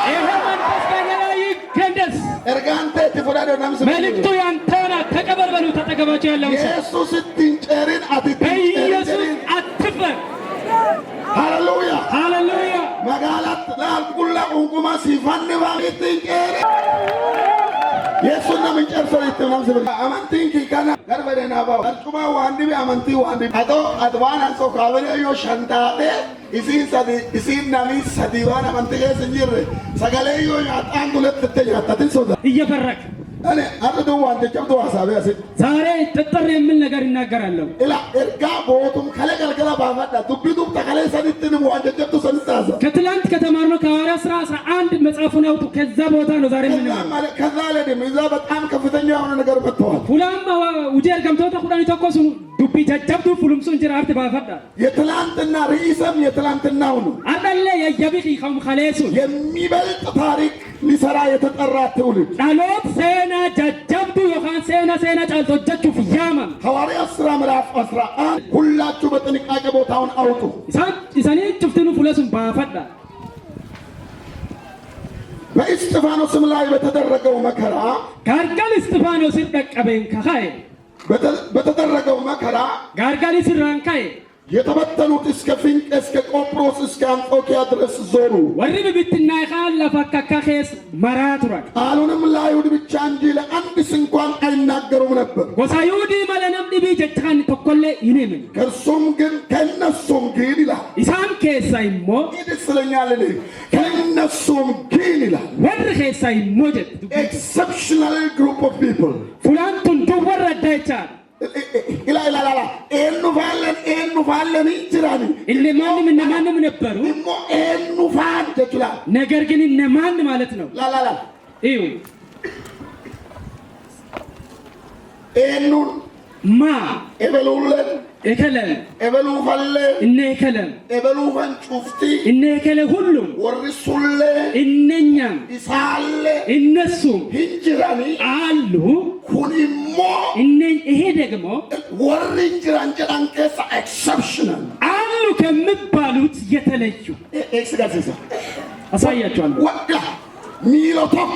ይሄ መንፈስ ከላይ ይገደስ ኤርጋንቴ ተፈራዶ ናምስ መልክቱ ያንተና ተቀበል በሉ ተጠገባቸው ያለው ኢየሱስ ትንጨሪን ኢየሱስ አትፈር ሃሌሉያ ሃሌሉያ መጋላት ላልቁላ ቁንቁማ ሲፋን ባሪት ትንጨሪ የሱና ምንጨርሰው ይተናም ስለ አማንቲን ኪካና ገርበደና ባው አልቁማ ዋንዲ አማንቲ ዋንዲ አቶ አድዋን አንሶ ካበለዮ ሸንታቴ ኢሲን ናሚ ሰዲዋን አማንቲ ከስንጅር ሰገለዮ ያጣን ሁለት ተያጣትን ሶዳ እየፈረክ እኔ አጥዱ ዋንተ ጨብቶ ሐሳብ ያስ ዛሬ ጥጥር የሚል ነገር ይናገራለሁ ኢላ እርጋ ቦቱም ከለገልገላ ባመጣ ዱብዱብ ተከለ ሰንትን ዋንተ ጨብቶ ሰንታዛ ከትላንት ከተማርነው ከሐዋርያ ሥራ 11 መጽሐፉን አውጡ ከዛ ቦታ ነው ዛሬ ምን ማለት ከዛ ለደም እዛ በጣም ከፍተኛ የሆነ ነገር መጥቷል ሁላማ ውጀር ገምቶ ተቁዳኒ ተቆሱ ዱቢ ጀጀብቱ ፉሉምሱን ጅራፍት ባፈዳ የትላንትና ርዕሰም የትላንትናው ነው። አዳለ የየቢኺ ኸም ኸሌሱ የሚበልጥ ታሪክ ሊሰራ የተጠራ ትውልድ ዳሎት ሴና ጀጀብቱ ዮሐን ሴና ጫልቶ ጀቹፍ ያማም ሐዋርያት ሥራ ምዕራፍ 11 ሁላችሁ በጥንቃቄ ቦታውን አውጡ። ኢሳኒ ጭፍትኑ ፉለሱን ባፈዳ በእስጢፋኖስም ላይ በተደረገው መከራ ጋርጋል እስጢፋኖስ ተቀበን ከሃይ በተደረገው መከራ ጋርጋል ሲራንካይ የተበተኑት እስከ ፊንቄ እስከ ቆጵሮስ እስከ አንጾኪያ ድረስ ዞሩ። ወሪብ ብትና ይኻል ለፈካካኸስ መራቱራ ቃሉንም ለአይሁድ ብቻ እንጂ ለአንድስ እንኳን አይናገሩም ነበር። ጎሳዩዲ መለነም ዲቢ ጀታን ተኮለ ይኔምን ከእርሱም ግን ከእነሱም ግን ይላል ኢሳም ኬሳይሞ ይደስለኛል ከእነሱም ግን ይላል ወር ኬሳይሞ ጀት exceptional group of people ፉላንቱን ተወረዳይቻ ኢላላላ ኤኑፋለን እንጅራኒ እነማንም ነበሩ እሞ ኤኑፋን ተችላ ነገር ግን እነማን ማለት ነው ላላላ እዩ ኤኑን ማ ኤበሉለን ኤከለም ኤበሉፈለ እነ ኤከለም ኤበሉፈን ጩፍቲ እነ ኤከለ ሁሉም ወርሱለ እነኛም ኢሳለ እነሱም እንጅራኒ አሉ ኩኒሞ ይሄ ደግሞ ወር እንጅራን ጀራን ከሳ ኤክሰፕሽናል አሉ ከሚባሉት የተለዩ ኤክስጋሲሳ አሳያቸዋለሁ ወዳ ሚሎቶክ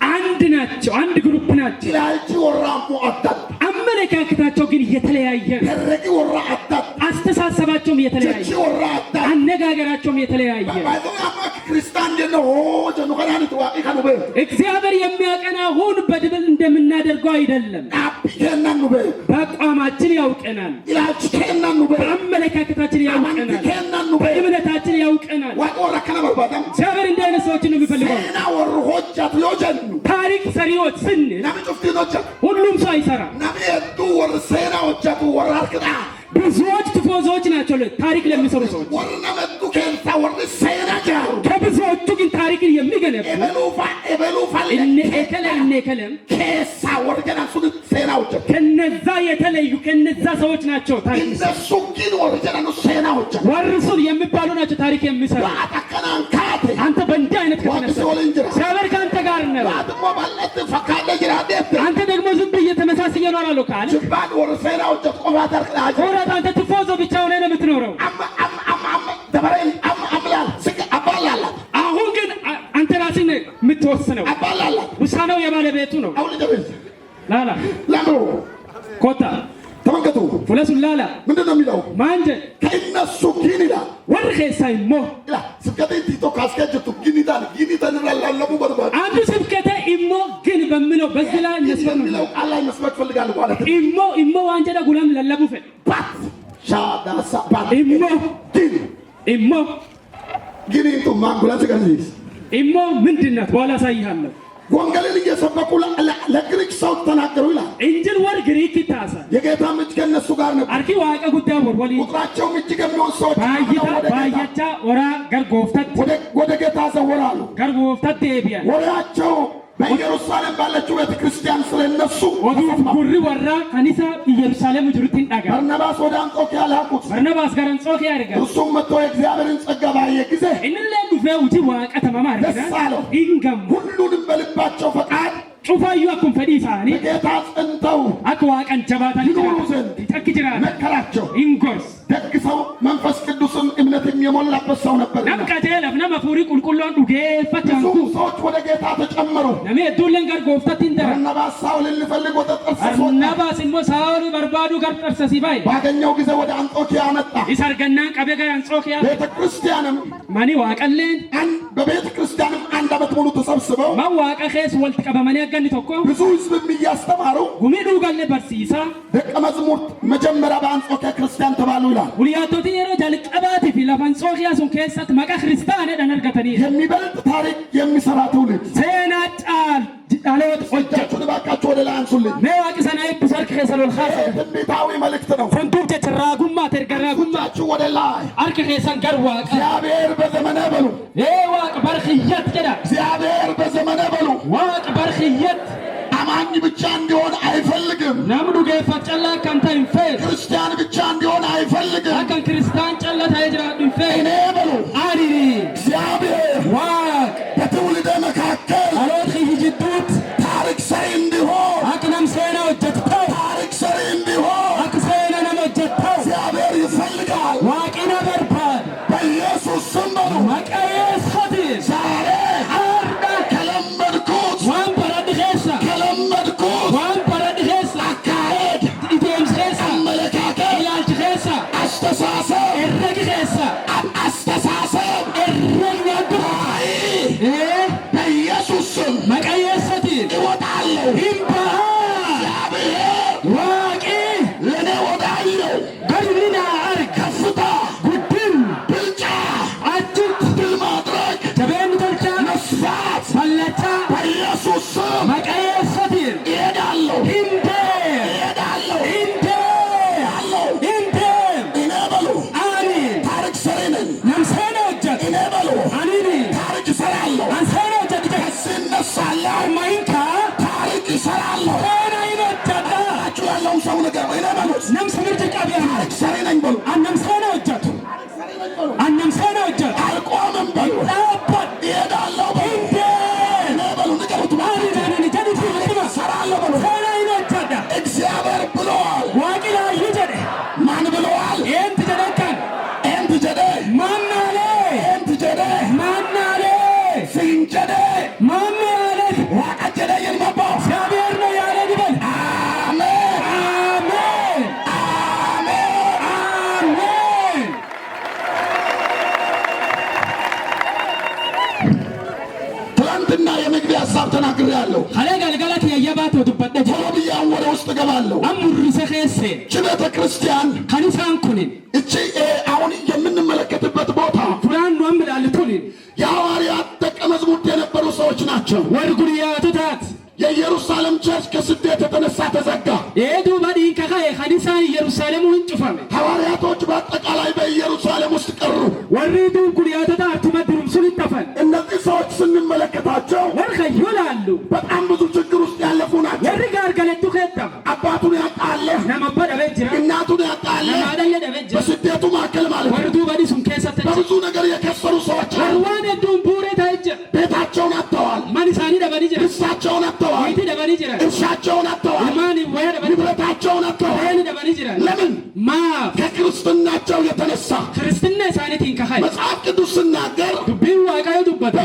አንድ ናቸው አንድ ግሩፕ ናቸው ላልጂ ወራሙ አጣጥ አመለካከታቸው ግን የተለያየ ከረቂ ወራ አጣጥ አስተሳሰባቸውም የተለያየ ወራ አጣጥ አነጋገራቸውም የተለያየ ክርስቲያን ደነው ጀኑ ከናን ተዋቂ ከኑ በ እግዚአብሔር የሚያቀናውን በድብል እንደምናደርገው አይደለም አብከናኑ በ በአቋማችን ያውቀናል ኢላች ከናኑ በ አመለካከታችን ያውቀናል ከናኑ በ እምነታችን ያውቀናል ወቆራ ከና በርባታም እግዚአብሔር እንዲህ አይነት ሰዎችን ነው የሚፈልገው ና ወር ሆጃት ዮጀኑ ታሪክ ሰሪዎች ስንል ናም ጩፍቲኖች ሁሉም ሰው አይሰራም ናም የቱ ወር ሴና ወጃቱ ወራርክዳ ብዙዎች ትፎዞች ናቸው ታሪክ ለሚሰሩ ሰዎች ወርነመቱ ከንሳ ወር ሴና ጃሩ ከብዙዎቹ ግን ታሪክን የሚገነቡ ኤበሉፋ እነ ኤከለም ከሳ ወር ገና ሱድ ሴና ወጃ ከነዛ የተለዩ ከነዛ ሰዎች ናቸው ታሪክ እነሱ ግን ወር ገና ሴና ወጃ ወርሱን የሚባሉ ናቸው ታሪክ የሚሰሩ አጣከናን ካቴ አንተ በእንዲህ አይነት ከተነሳ እግዚአብሔር ከአንተ ጋር ነው አጥሞ ማለት ፈካለ ጅራዴት አንተ ደግሞ ዝም ብዬ ተመሳስዬ እኖራለሁ ካል ጅባን ወር ሴና ወጃ ቆፋ ተርክላጅ ወራት አንተ ትፎዞ ብቻ ሆነ ነው የምትኖረው ተበረይ አምላል ስቅ አባላላ አሁን ግን አንተ ራስህ የምትወስነው አባላላ ውሳኔው የባለቤቱ ነው አሁን ደብዝ ላላ ለምሮ ኮታ ተመንከቱ ፍለሱን ላላ ምንድነው የሚለው ማንጀ ከእነሱ ግን ይላል ወርኼ ሳይሞ ይላል ስብከተ ቲቶ ካስከጅቱ ጊኒታን ላለሙ በርባድ አንዱ ስብከተ ኢሞ ግን በሚለው በዚህ ላይ የሚለው ቃል ላይ መስማት ፈልጋለሁ ማለት ኢሞ ዋንጀዳ ጉላም ለለቡ ፈ ባት ሻዳሳ ባት ኢሞ ጊኒቱ ማንጉላት ገዚስ ኢሞ ምንድነው በኋላ ሳይሃለሁ ወንጌልን እየሰበኩ ለግሪክ ሰው ተናገሩ ይላል እንጅል ወር ግሪክ ታሳ የጌታ ምጭ ከነሱ ጋር ነበር አርኪ ዋቀ ጉዳይ ወርወሊ ቁጥራቸው እጅግ የሚሆን ሰዎች ባየቻ ወራ ገርጎፍተት ወደ ጌታ ዘወራሉ ገርጎፍተት ዴቢያ ወሬያቸው በኢየሩሳሌም ባለችው ቤተ ክርስቲያን ስለነሱ ወዱፍ ጉሪ ወራ ከኒሳ ኢየሩሳሌም ጅሩቲን ዳጋ በርናባስ ወደ አንጾኪያ ላኩት በርናባስ ጋር አንጾኪያ ያርጋ እርሱም መጥቶ የእግዚአብሔርን ጸጋ ባየ ጊዜ እንለ ዱፈው ጂ ዋቀ ተማማር ደስ አለው ኢንገም ሁሉንም በልባቸው ፈቃድ ጩፋዩ አኩም ፈዲሳኒ በጌታ ጸንተው አክዋቀን ጀባታን ይኖሩ ዘንድ ተክጅራ መከራቸው ኢንጎርስ ደግ ሰው መንፈስ ቅዱስም እምነትም የሞላበት ሰው ነበር ነምቀቴ ለፍነ መፉሪ ቁልቁሎን ዱጌፈታንኩ ብዙ ሰዎች ወደ ጌታ ተጨመሩ ነሜ ዱለን ጋር ጎፍታት ኢንተራ በርናባስ ሳውልን ሊፈልግ ወደ ጠርሴስ ወጣ በርናባስ ኢሞ ሳውል በርባዱ ጋር ጠርሴስ ይባይ ባገኘው ጊዜ ወደ አንጾኪያ መጣ ይሰርገና ቀበጋ አንጾኪያ ቤተ ክርስቲያንም ማኒ ዋቀለን በቤተ ክርስቲያንም አንድ ዓመት ሙሉ ተሰብስበው ማዋቀ ኸስ ወልት ቀበመኔ ያገኒ ተኮ ብዙ ሕዝብም እያስተማሩ ጉሚዱ ጋለ በርሲሳ ደቀ መዝሙር መጀመሪያ በአንጾኪያ ክርስቲያን ተባሉ ይላል ሁሊያቶቲ የሮ ጃልቀባት ፊላፍ አንጾኪያ ሱን ከሰት መቃ ክርስቲያን ደነርገተኒ የሚበልጥ ታሪክ የሚሰራ ትውልድ ሴናጫል ዳለወት እጃችሁን እባካችሁ ወደ ላይ አንሱልኝ መዋቅ ሰናይ ብሰርክ ኸሰሎል ኻሰ ትንቢታዊ መልእክት ነው ፈንቱብ ተራጉማ ተርገራጉማ እጃችሁ ወደ ላይ አርክ ኸሰን ገር ዋቀ እግዚአብሔር በዘመነ በሉ ዋቅ በርኽየት ጀዳ እግዚአብሔር በዘመነ በሉ ዋቅ በርኽየት አማኝ ብቻ እንዲሆን አይፈልግም ናምዱ ገፈጨላ ካንተ ይፈር ክርስቲያን ብቻ እንዲሆን አይፈልግም። አከን ክርስቲያን ጨለታ ይጅራዱ ይፈር እኔ በሉ አሪ እግዚአብሔር ዋቅ በትውልደ መካከል አሎት ይጅዱት ታሪክ ሰሪ እንዲሆን አክነም ሰና ወጀተው ታሪክ ሰሪ እንዲሆን አክሰና ነመጀተው እግዚአብሔር ይፈልጋል። ዋቂና በርባድ በኢየሱስ ስም በሉ መቀየስ ሆቲ ዛሬ አርዳ ከለመድኩት ዋን በረድኸሳ ከለመድኩት ዋን በረድኸሳ አካሄድ ኢቴምስኸሳ አመለካከት ያልችኸሳ አስተሳሰብ እረግኸሳ አስተሳሰብ እረግዋዱይ በኢየሱስ ስም መቀየስ ሆቲ እወጣለሁ። ይምባ እግዚአብሔር ዋቂ ለእኔ ወዳለው በድልና አርግ ከፍታ ጉድም ብልጫ አጅት ድል ማድረግ ጀቤን ተልቻ መስፋት በለቻ በኢየሱስ ስም መቀየስ ሆቲ እሄዳለሁ ኢምቤ እሄዳለሁ ኢምቤ እሄዳለሁ። ኢምቤ እኔ በሉ አሚን ታሪክ ሰሪ ነኝ። ነምሰነ ወጀት እኔ በሉ አኒኒ ታሪክ እሰራለሁ። አንሰነ ወጀት ከዚህ እነሳለሁ። ማይንካ ታሪክ እሰራለሁ። ሆና ይወጀታ አችሁ ያለውን ሰው ነገር እኔ በሉት ነምስ ምርት ቃቢያ ታሪክ ሰሪ ነኝ በሉ። አነምሰነ ወጀት አነምሰነ ወጀት አልቆምም በሉ። አባት እሄዳለሁ በሉ። ኢምቤ እኔ በሉ ንገሩት አኒኒ አኒኒ ጀዲት ይልማ እሰራለሁ በሉ። ሆና ይወጀታ እግዚአብሔር ብለዋል። ዋቂላ ይጀደ ማን ብለዋል? ኤንት ጀደካን ኤንት ጀደ ማናለ ኤንት ጀደ ማናለ ሲንጀደ ማናለ ዋቀጀደ የልመባው እግዚአብሔር ነው ያለ ይበል አሜን አሜን አሜን። አሜን ትናንትና የመግቢያ ሀሳብ ተናግሬያለሁ። ኸለ ገልገለት የየባት ወዱበደ ቶሎ ብዬ አሁን ወደ ውስጥ እገባለሁ። አሙርሰ ኸሴ እቺ ቤተ ክርስቲያን ከኒሳን ኩኒን እቺ አሁን የምንመለከትበት ቦታ ቁርአን ነው አምላልቱኒ የሐዋርያት ደቀ መዛሙርት የነበሩ ሰዎች ናቸው። ወርጉሪያቱታት የኢየሩሳሌም ቸርች ከስደት የተነሳ ተዘጋ። ኤዱ ባዲ ከኸ ከኒሳን ኢየሩሳሌም ወንጭፈም ሐዋርያቶች በአጠቃላይ በኢየሩሳሌም ውስጥ ቀሩ። ወሪዱ ጉሪያቱታ አትመድሩም ሱን ይጠፋል እነዚህ ሰዎች ስንመለከታቸው ወርኸዩላሉ በጣም ብዙ ችግር ውስጥ ያለፉ ናቸው። ወርጋር ገለቱ ከደም አባቱን ያጣለ፣ ነመበደ በጅራ እናቱን ያጣለ፣ ነማደየ ደበጅ በስደቱ መካከል ማለት ነው። ወርዱ ባዲ ሱን ከሰተ በብዙ ነገር የከሰሩ ሰዎች አሉ። ወርዋነ ዱን ቡሬ ታይጀ ቤታቸውን አጥተዋል። ማንሳኒ ደበኒ ጅራ ርስታቸውን አጥተዋል። ወይቲ ደበኒ ጅራ እርሻቸውን አጥተዋል። ማኒ ወየ ደበኒ ንብረታቸውን አጥተዋል። ወይኒ ደበኒ ጅራ ለምን? ማ ከክርስትናቸው የተነሳ ክርስትና ሳይነቲን ከኸይ መጽሐፍ ቅዱስ ሲናገር ዱቢን ዋቃዩ ዱበተ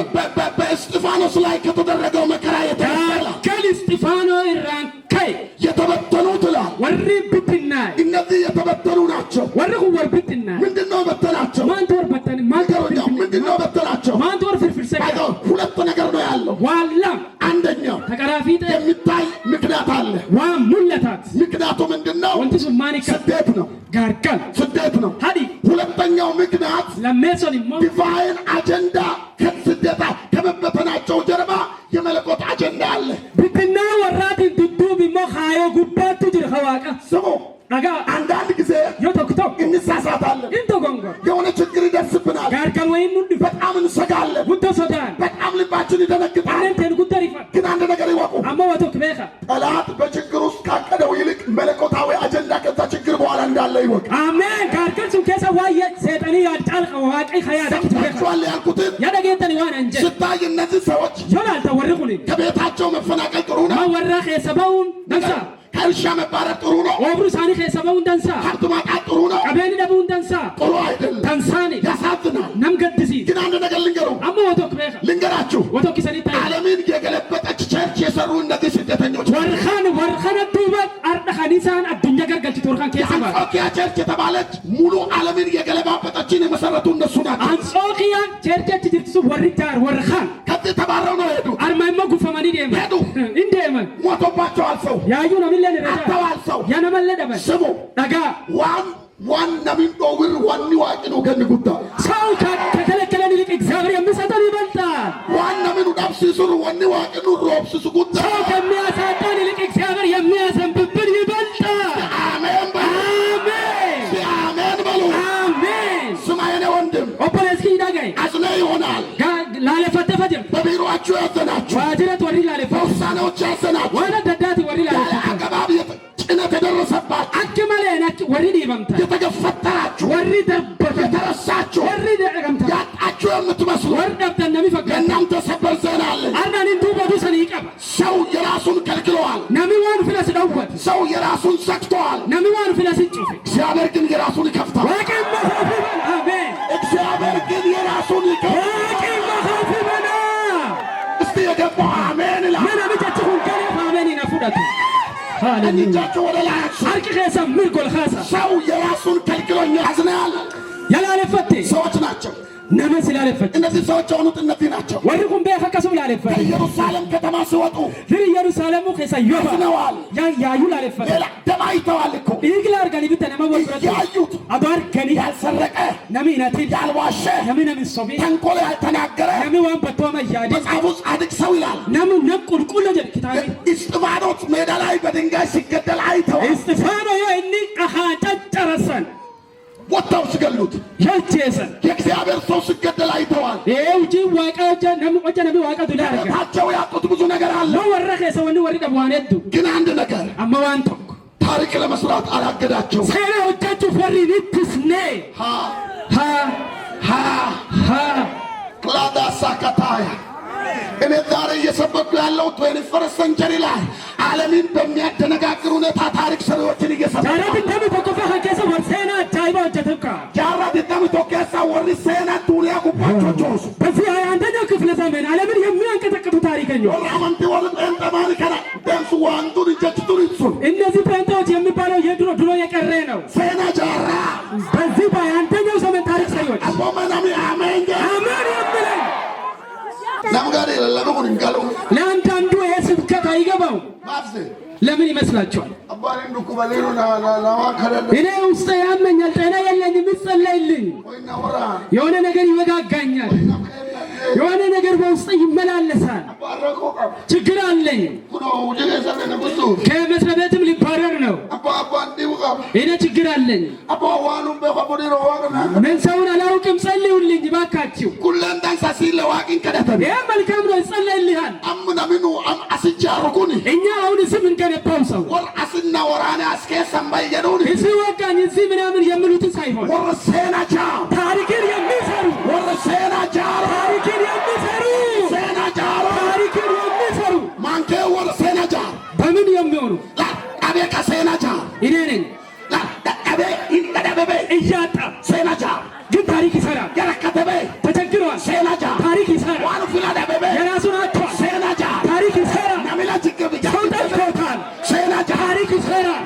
በእስጢፋኖስ ላይ ከተደረገው መከራ የተነሳ ከል እስጢፋኖ ኢራን ከይ የተበተኑት ይላል። ወሪ ብትና እነዚህ የተበተኑ ናቸው። ወሪ ወር ብትና ምንድነው በተናቸው? ማን ተወር በተን ማን ተወር ምንድነው በተናቸው? ማን ተወር ፍርፍር ሰጋ ሁለት ነገር ነው ያለው። ዋላም አንደኛው ተቀራፊተ የሚታይ ምክንያት አለ። ዋ ሙለታት ምክንያቱ ምንድነው? ወንቲ ሱማኒ ስደት ነው። ጋርቀል ስደት ነው። ሀዲ ሁለተኛው ምክንያት ለሜሶን ሞ ዲቫይን አጀንዳ ከስደታ ከመበተናቸው ጀርባ የመለኮት አጀንዳ አለ። ብትና ወራት ዱዱ ቢሞ ሃዮ ጉባቱ ጅር ኸዋቃ ስሙ አጋ አንዳንድ ጊዜ ዮቶክቶ እንሳሳታለን። እንቶ ጎንጎ የሆነ ችግር ይደርስብናል። ጋርቀል ወይ ኑድ በጣም እንሰጋለን። ጉቶ ሶዳን በጣም ልባችን ይደነግጣል። አንተን ጉተሪፋ ግን አንድ ነገር ይወቁ። አሞ ወቶክ በኻ ጠላት በችግር ውስጥ ካቀደው ይልቅ መለኮታዊ አጀንዳ ከዛ ችግር በኋላ እንዳለ ይወቅ። አሜን ጋርቀል ሱን ከሰ ዋየ ሰይጣኒ ያጫል ኸዋቂ ኸያደክ ሰምታችኋል ያልኩትን ያደገተን ዋን እንጀ ስታይ እነዚህ ሰዎች ጆላል ተወርቁኒ ከቤታቸው መፈናቀል ጥሩ ነው። ማወራ ኸሰባውን ደንሳ ከእርሻ መባረር ጥሩ ነው። ኦብሩ ሳኒ ኸሰባውን ደንሳ ሀብት ማጣት ጥሩ ነው። ቀበኒ ደቡን ደንሳ ጥሩ አይደለም። ደንሳኒ ያሳዝናል። ነምገድሲ ግን አንድ ነገር ልንገሩ አሞ ወቶክ በኻ ልንገራችሁ። ወቶክ ሰኒታይ ዓለምን የገለበጠች ቸርች የሰሩ እነዚህ ስደተኞች ወርኻን ዱበት አርዳ ኸኒሳን አዱኛ ገርገልች ተወርኻን ከሰባ አንጾኪያ ቸርች የተባለች ሙሉ ዓለምን የገለባበጠችን የመሰረቱ እነሱ ናቸው። አንጾኪያ ቸርች ትርሱ ወርታር ወርኻን ከዚህ ተባረው ነው ሄዱ። አርማይሞ ጉፈማኒ ደማ ሄዱ። እንደማ ሞቶባቸዋል። ሰው ያዩ ነው ሚለን ረዳ አተዋል። ሰው ያነመለደ በ ስሙ ዳጋ ዋን ነሚንዶ ውር ዋኒ ዋቂ ነው ገን ጉዳ ሰው ከከለከለን ይልቅ እግዚአብሔር የሚሰጠን ይበልጣል። ዋን ነሚኑ ዳብሲሱር ዋኒ ዋቂ ነው ሮብሲሱ ጉዳ ሰው ከሚያሳጣን ይልቅ እግዚአብሔር የሚያዘንብብን ይበልጣል። አሜን በሉ። አሜን አሜን በሉ። አሜን። ስማ የኔ ወንድም ኦፖለስኪ ዳጋይ አዝነ ይሆናል። ላለፈተፈጅ በቢሮአችሁ ያዘናችሁ፣ ዋጅረት ወሪ ላለፈ በውሳኔዎች ያዘናችሁ፣ ዋና ደዳት ወሪ ላለፈ አገባብ ጭነ ወሪ ዲበምታ የተገፈተራችሁ ወሪ ደበተ የተረሳችሁ ወሪ ደገምታ ያጣችሁ የምትመስሉ ወር ደብተን ነሚፈካ እናንተ ሰበር ዜና አለ። አርናኒንቱ በዱሰን ይቀባ ሰው የራሱን ከልክለዋል። ነሚዋን ፍለስ ደውት ሰው የራሱን ዘግተዋል። ነሚዋን ፍለስ ይጭፍ እግዚአብሔር ግን የራሱን ይከፍታል። ወቂም መሳፍበን አሜን። እግዚአብሔር ግን የራሱን ይከፍታል። ወቂም መሳፍበን እስቲ የገባ አሜን ይላል። ምን አመጫችሁ ከኔ አሜን ይነፉዳቱ ሃሌሉያ እጃችሁ ወደ ላይ አርቂ ኸሳ ምርጎል ኸሳ ሰው የራሱን ከልክሎኛ ያዝናል። ያላለፈቴ ሰዎች ናቸው። ነመስ ያላለፈቴ እነዚህ ሰዎች የሆኑት እነዚህ ናቸው። ወርቁም በፈከሱ ያላለፈቴ ኢየሩሳሌም ከተማ ሲወጡ ኢየሩሳሌሙ ኸሳ ይወባ ያዝነዋል። ያዩ ያላለፈቴ ሌላ ደም አይተዋል እኮ ይግላር ጋር ቢተነ ማወጥረት ያዩት አባር ገኒ ያልሰረቀ ነሚናቲ ያልዋሸ ነሚና ሶቢ ተንኮል ያልተናገረ ነሚዋን በተማ ያዲ መጽሐፉ ጻድቅ ሰው ይላል። ነቁልቁል ለጀ ኪታቢ እስጢፋኖስ ሜዳ ላይ በድንጋይ ሲገደል አይተዋል። እስጢፋኖ የእኒ አሃ ጨጨረሰን ወጣው ሲገሉት የጀሰን የእግዚአብሔር ሰው ሲገደል አይተዋል። የውጂ ዋቃጀ ነሚ ዋቃ ዱላርጋ ታቸው ያጡት ብዙ ነገር አለ። ነው ወረከ ሰውኒ ወሪ ደዋነዱ ግን አንድ ነገር አማዋንቶ ታሪክ ለመስራት አላገዳቸው። ሰራ ወጣቹ ፈሪ ንትስኔ ሃ ሃ ሃ ሃ ክላዳ ሳካታያ እኔ ዛሬ እየሰበኩ ያለው 21 ሴንቸሪ ላይ ዓለምን በሚያደነጋግር ሁኔታ ታሪክ ሰሪዎችን እየሰበኩ ዳራት እንደም ተቆፋ ሀከሰ ወርሰና ጃይባ ወጀተካ ጃራት እንደም ተቆፋ ወርሰና ዱሪያ ጉባቾቹ በዚህ 21ኛው ክፍለ ዘመን ዓለምን የሚያንቀጠቅጡ ታሪከኞች ወራማንቲ ወርጥ እንተማሪ ከራ ደምሱ ዋንዱን ጀትቱሪሱ እነዚህ ፕሬንቶች የሚባለው ድሮ የቀረ ነው። ሴና ጃራ በዚህ 21ኛው ዘመን ታሪክ ሰሪዎች አቦመናሚ አሜን አሜን የሚለኝ ለምጋዴ ለለበቁን እንጋሉ ለአንዳንዱ ይሄ ስብከት አይገባው። ማፍሴ ለምን ይመስላችኋል? አባሪን ዱኩ በሌሉ ለማ ከረደ እኔ ውስጥ ያመኛል፣ ጤና የለኝም፣ ይጸለይልኝ፣ ወይና ወራ የሆነ ነገር ይወጋጋኛል፣ የሆነ ነገር በውስጥ ይመላለሳል፣ ችግር አለኝ፣ ከመስሪያ ቤትም ሊባረር ነው፣ እኔ ችግር አለኝ፣ ምን ሰውን አላውቅም፣ ጸልዩልኝ ባካችሁ። ይህ መልካም ነው፣ ይጸለይልሃል። እኛ አሁን ስም እንገነባው ሰው እዚህ ወጋኝ እዚህ ምናምን የሚሉትን ሳይሆን ታሪክን የሚሰሩ ታሪክን የሚሰሩ ማንኬ ወር ሴናጃ በምን የሚሆኑ አቤካ ሴናጃ እኔ ነኝ። እያጣ ሴናጃ ግን ታሪክ ይሰራል። የረከተበ ተቸግሯል። ሴናጃ ታሪክ ይሰራል። የራሱን አጥቷል። ሴናጃ ታሪክ ይሰራል። ሰው ጠልቶታል። ሴናጃ ታሪክ ይሰራል።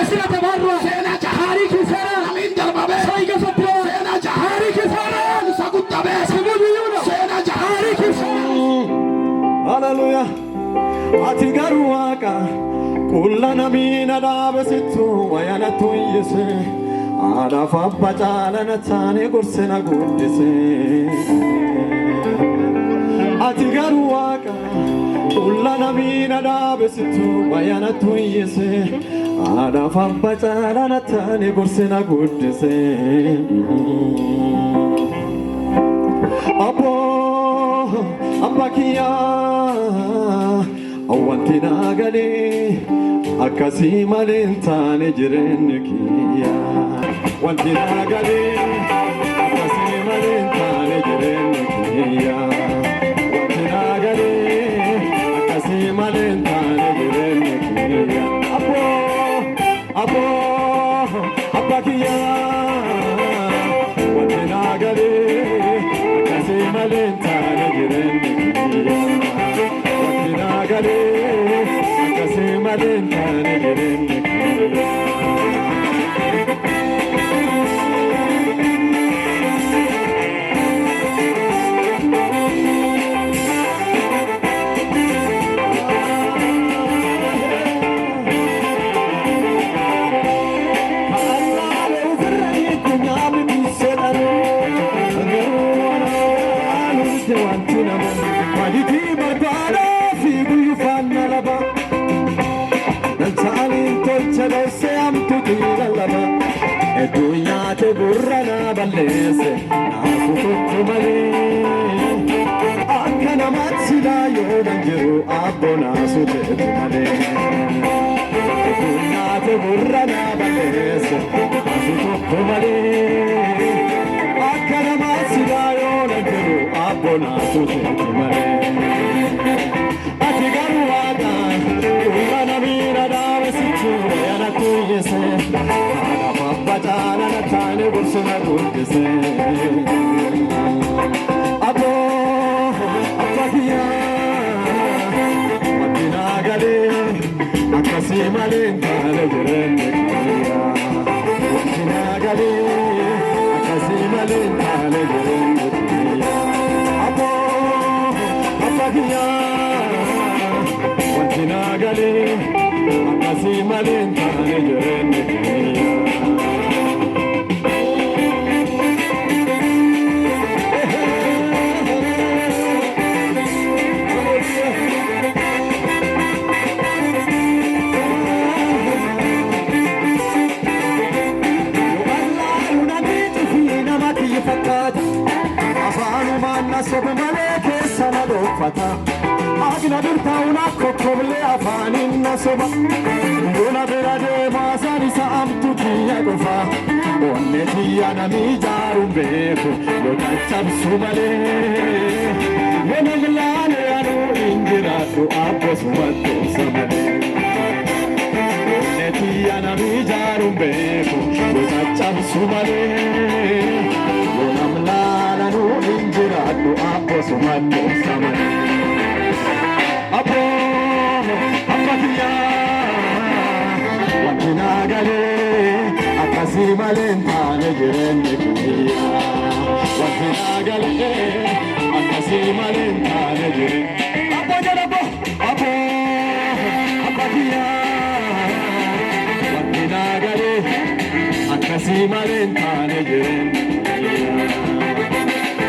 እስረ ተባሯል። ሴናጃ ታሪክ ይሰራል። ሰው ይገፈትረዋል። ሴናጃ ታሪክ ይሰራል። ስሙ ልዩ ነው። ታሪክ ይሰራል። ሃሌሉያ አቲ ጋሩ ዋቃ ቁላ ነሚና ዳበሲቱ ወያነቱ ይስ አዳፋ ባጫለነታኔ ጉርሰና ጉድስ አቲ ጋሩ ዋቃ ቁላ ነሚና ዳበሲቱ ወያነቱ ይስ አዳፋ ባጫለነታኔ ጉርሰና ጉድስ አቦ አባኪያ wanti naagale akkasii malee hin taane jireenyi kiyya wanti naagale akkasii malee hin taane jireenyi kiyya wanti naagale akkasii malee hin taane jireenyi kiyya abba kiyya wanti naagale akkasii malee hin taane jireenyi kiyya Gare, akase malentane gerenne. Dunia te burrana balese nafu tokko malee akka namatti yoo danjiru abbona sute malee Dunia te burrana balese Yesuus male ati garuu waaqa ulana miira daawwisichu yana kuyyese haadha babbacaana na taane gorsuna guddise aboo abbakiyyaa waddinaa galee akkasii malee hin taane jireenya kiyyaa waddinaa galee akkasii malee hin taane jireenya kiyyaa aboo abbakiyyaa waddinaa galee akkasii malee hin taane jireenya kiyyaa. Sobe malee keessa na dhoofata Agna birtaa'uun akka koblee afaaniin na soba Bona bira deemaa san isa amtu kiyya dhufa Onne kiyya nami ijaaruun beeku yoo caccabsu malee Yoo naglaane anuu hin jiraadhu abbasumatti obsa malee Onne kiyya nami ijaaruun beeku yoo caccabsu malee Yoo namlaane anuu hin jiraadhu abbasumatti obsa malee Aboo abbakiyyaa wanti naa galee akkasii malee hin taane jireenya kiyyaa wanti naa galee akkasii malee hin taane jireenya aboo jalaboo aboo abbakiyyaa wanti naa galee akkasii malee hin taane jireenya kiyyaa.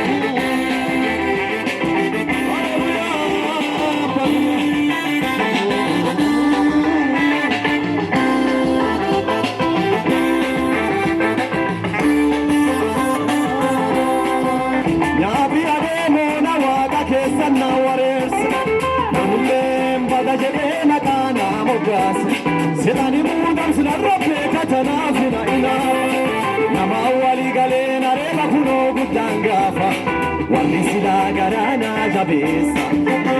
Sedani muudam sina rope katanafina ina nama awwali galeen areeba kunoo guddaan gaafa wanni silaa garaana jabeessa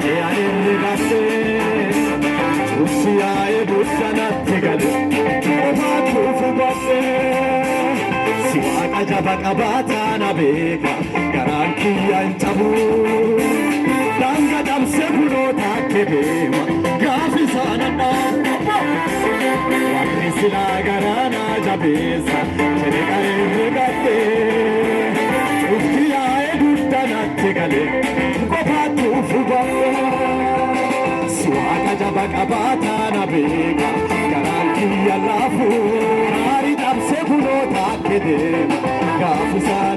jedhee adeemni gassee tursi yaa'ee buddanatti gale qofaatu fubadhee si waaqa jaba qabaataa na beeka garaan kiyya hin cabu daanga dhabse kunoo taakke deema gaafi saana dhaaba Wanni silaa garaana jabeessa jedhee qareerri gadhee ufti yaa'ee duddanatti galee qofaatti ufubadhee si waaqa jaba qabaataa na beeka garaan kiyya laafuu aarii dhabse kunoo taakke deema gaafisaa